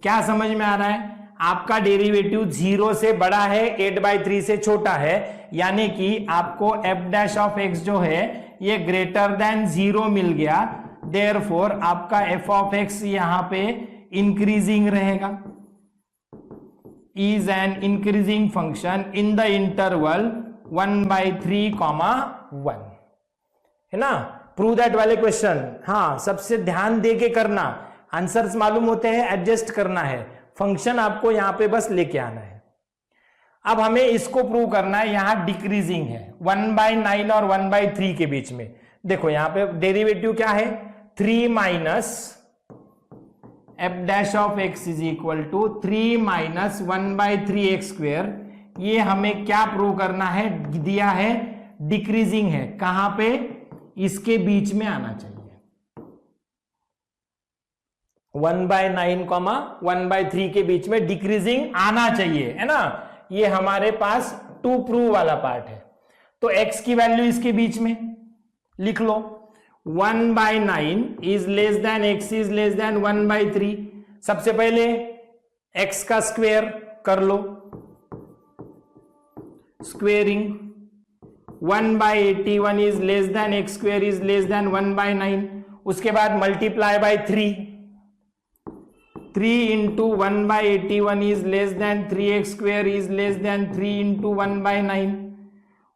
क्या समझ में आ रहा है? आपका डेरिवेटिव 0 से बड़ा है, 8/3 से छोटा है, यानी कि आपको f' जो है ये ग्रेटर देन 0 मिल गया। देयरफॉर आपका f यहां पे इंक्रीजिंग रहेगा, is an increasing function in the interval 1/3, 1, है ना? प्रूव दैट वाले क्वेश्चन, हाँ सबसे ध्यान दे के करना, आंसर्स मालूम होते हैं, एडजस्ट करना है, फंक्शन आपको यहां पे बस लेके आना है। अब हमें इसको प्रूव करना है, यहां डिक्रीजिंग है 1/9 और 1/3 के बीच में। देखो यहां पे डेरिवेटिव क्या है, 3 - f' is equal to 3 - 1/3x²। ये हमें क्या प्रूव करना है, दिया है डिक्रीजिंग है, कहां पे, इसके बीच में आना चाहिए, 1/9, 1/3 के बीच में डिक्रीजिंग आना चाहिए, है ना? ये हमारे पास टू प्रूव वाला पार्ट है। तो x की वैल्यू इसके बीच में लिख लो, 1/9 is less than x is less than 1/3। सबसे पहले x का स्क्वायर कर लो, squaring, 1/81 is less than x² is less than 1/9। उसके बाद multiply by 3 × 1/81 is less than 3x² is less than 3 × 1/9.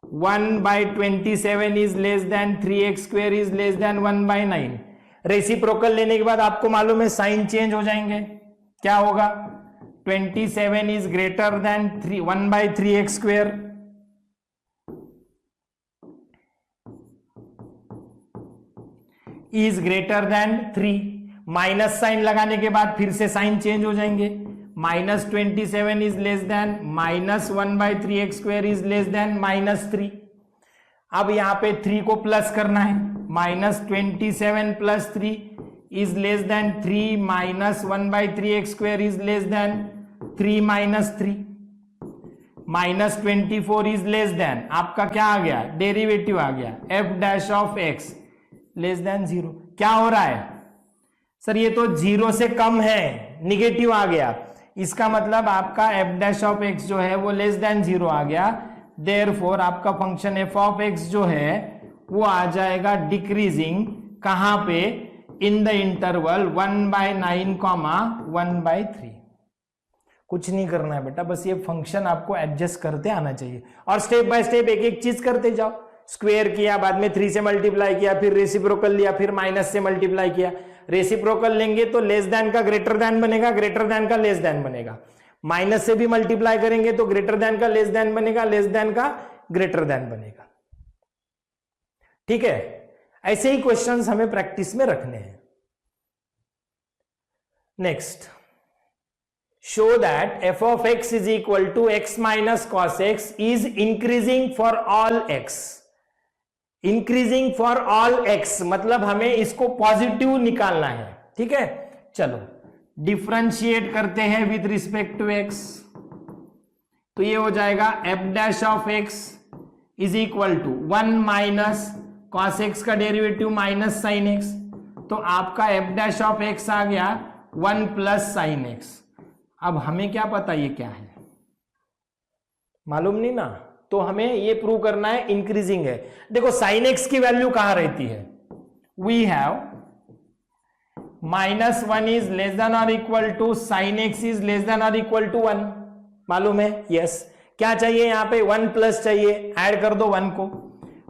1/27 is less than 3x² is less than 1/9. Reciprocal लेने के बाद आपको मालूम है साइन चेंज हो जाएंगे, क्या होगा, 27 is greater than 1/3x², is greater than 3। Minus sign लगाने के बाद फिर से साइन चेंज हो जाएंगे, -27 is less then -1/3x² is less then -3। अब यहां पे 3 को प्लस करना है, -27 + 3 is less then 3 - 1/3x² is less then 3 - 3। -24 is less then, आपका क्या आ गया, डेरिवेटिव आ गया, f' लेस देन 0। क्या हो रहा है सर, ये तो 0 से कम है, निगेटिव आ गया, इसका मतलब आपका f' जो है वो लेस देन 0 आ गया। देयरफॉर आपका फंक्शन f जो है वो आ जाएगा डिक्रीजिंग, कहां पे, इन द इंटरवल 1/9, 1/3। कुछ नहीं करना है बेटा, बस ये फंक्शन आपको एडजस्ट करते आना चाहिए और स्टेप बाय स्टेप एक एक चीज करते जाओ। स्क्वायर किया, बाद में 3 से मल्टीप्लाई किया, फिर रेसिप्रोकल लिया, फिर माइनस से मल्टीप्लाई किया। रेसिप्रोकल लेंगे तो लेस देन का ग्रेटर देन बनेगा, ग्रेटर देन का लेस देन बनेगा। माइनस से भी मल्टीप्लाई करेंगे तो ग्रेटर देन का लेस देन बनेगा, लेस देन का ग्रेटर देन बनेगा। ठीक है, ऐसे ही क्वेश्चंस हमें प्रैक्टिस में रखने हैं। Next, show that f of x is equal to x minus cos x is increasing for all x। Increasing for all x मतलब हमें इसको पॉजिटिव निकालना है। ठीक है, चलो डिफरेंशिएट करते हैं विद रिस्पेक्ट टू x। तो ये हो जाएगा f' is equal to 1 minus cos x का डेरिवेटिव माइनस sin x। तो आपका f' आ गया 1 प्लस sin x। अब हमें क्या पता ये क्या है, मालूम नहीं ना, तो हमें ये प्रूव करना है इंक्रीजिंग है। देखो sin x की वैल्यू कहां रहती है, we have -1 is less than और equal to sin x is less than और इक्वल टू 1, मालूम है, यस। क्या चाहिए यहाँ पे, 1 प्लस चाहिए, ऐड कर दो 1 को,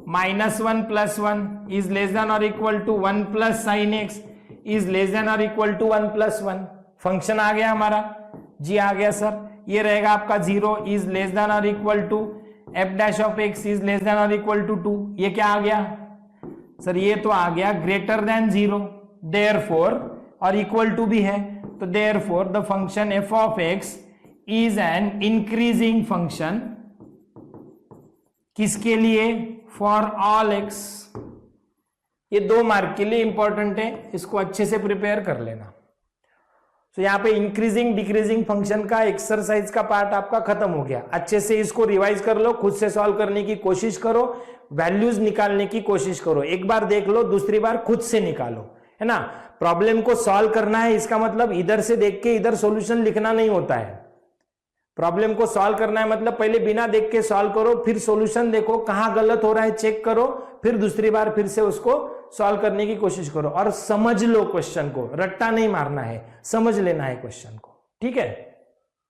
-1 + 1 इज लेस देन और equal to 1 plus sin x is less than और इक्वल टू 1 + 1। फंक्शन आ गया हमारा, जी आ गया सर। ये रहेगा आपका 0 इज लेस देन और equal to f' is less than और इक्वल टू 2। ये क्या आ गया, सर ये तो आ गया ग्रेटर देन 0, देयरफॉर, और इक्वल टू भी है, तो therefore the function F of x is an increasing function, किसके लिए? For all x. ये 2 मार्क के लिए इंपॉर्टेंट है, इसको अच्छे से प्रिपेयर कर लेना। तो यहां पे इंक्रीजिंग डिक्रीजिंग फंक्शन का एक्सरसाइज का पार्ट आपका खत्म हो गया। अच्छे से इसको रिवाइज कर लो, खुद से सॉल्व करने की कोशिश करो, वैल्यूज निकालने की कोशिश करो। एक बार देख लो, दूसरी बार खुद से निकालो, है ना। प्रॉब्लम को सॉल्व करना है, इसका मतलब इधर से देख के इधर सॉल्यूशन लिखना नहीं होता है। प्रॉब्लम को सॉल्व करना है मतलब पहले बिना देख के सॉल्व करो, फिर सॉल्यूशन देखो, कहां गलत हो रहा है चेक करो, फिर दूसरी बार फिर से उसको सॉल्व करने की कोशिश करो और समझ लो क्वेश्चन को। रट्टा नहीं मारना है, समझ लेना है क्वेश्चन को, ठीक है।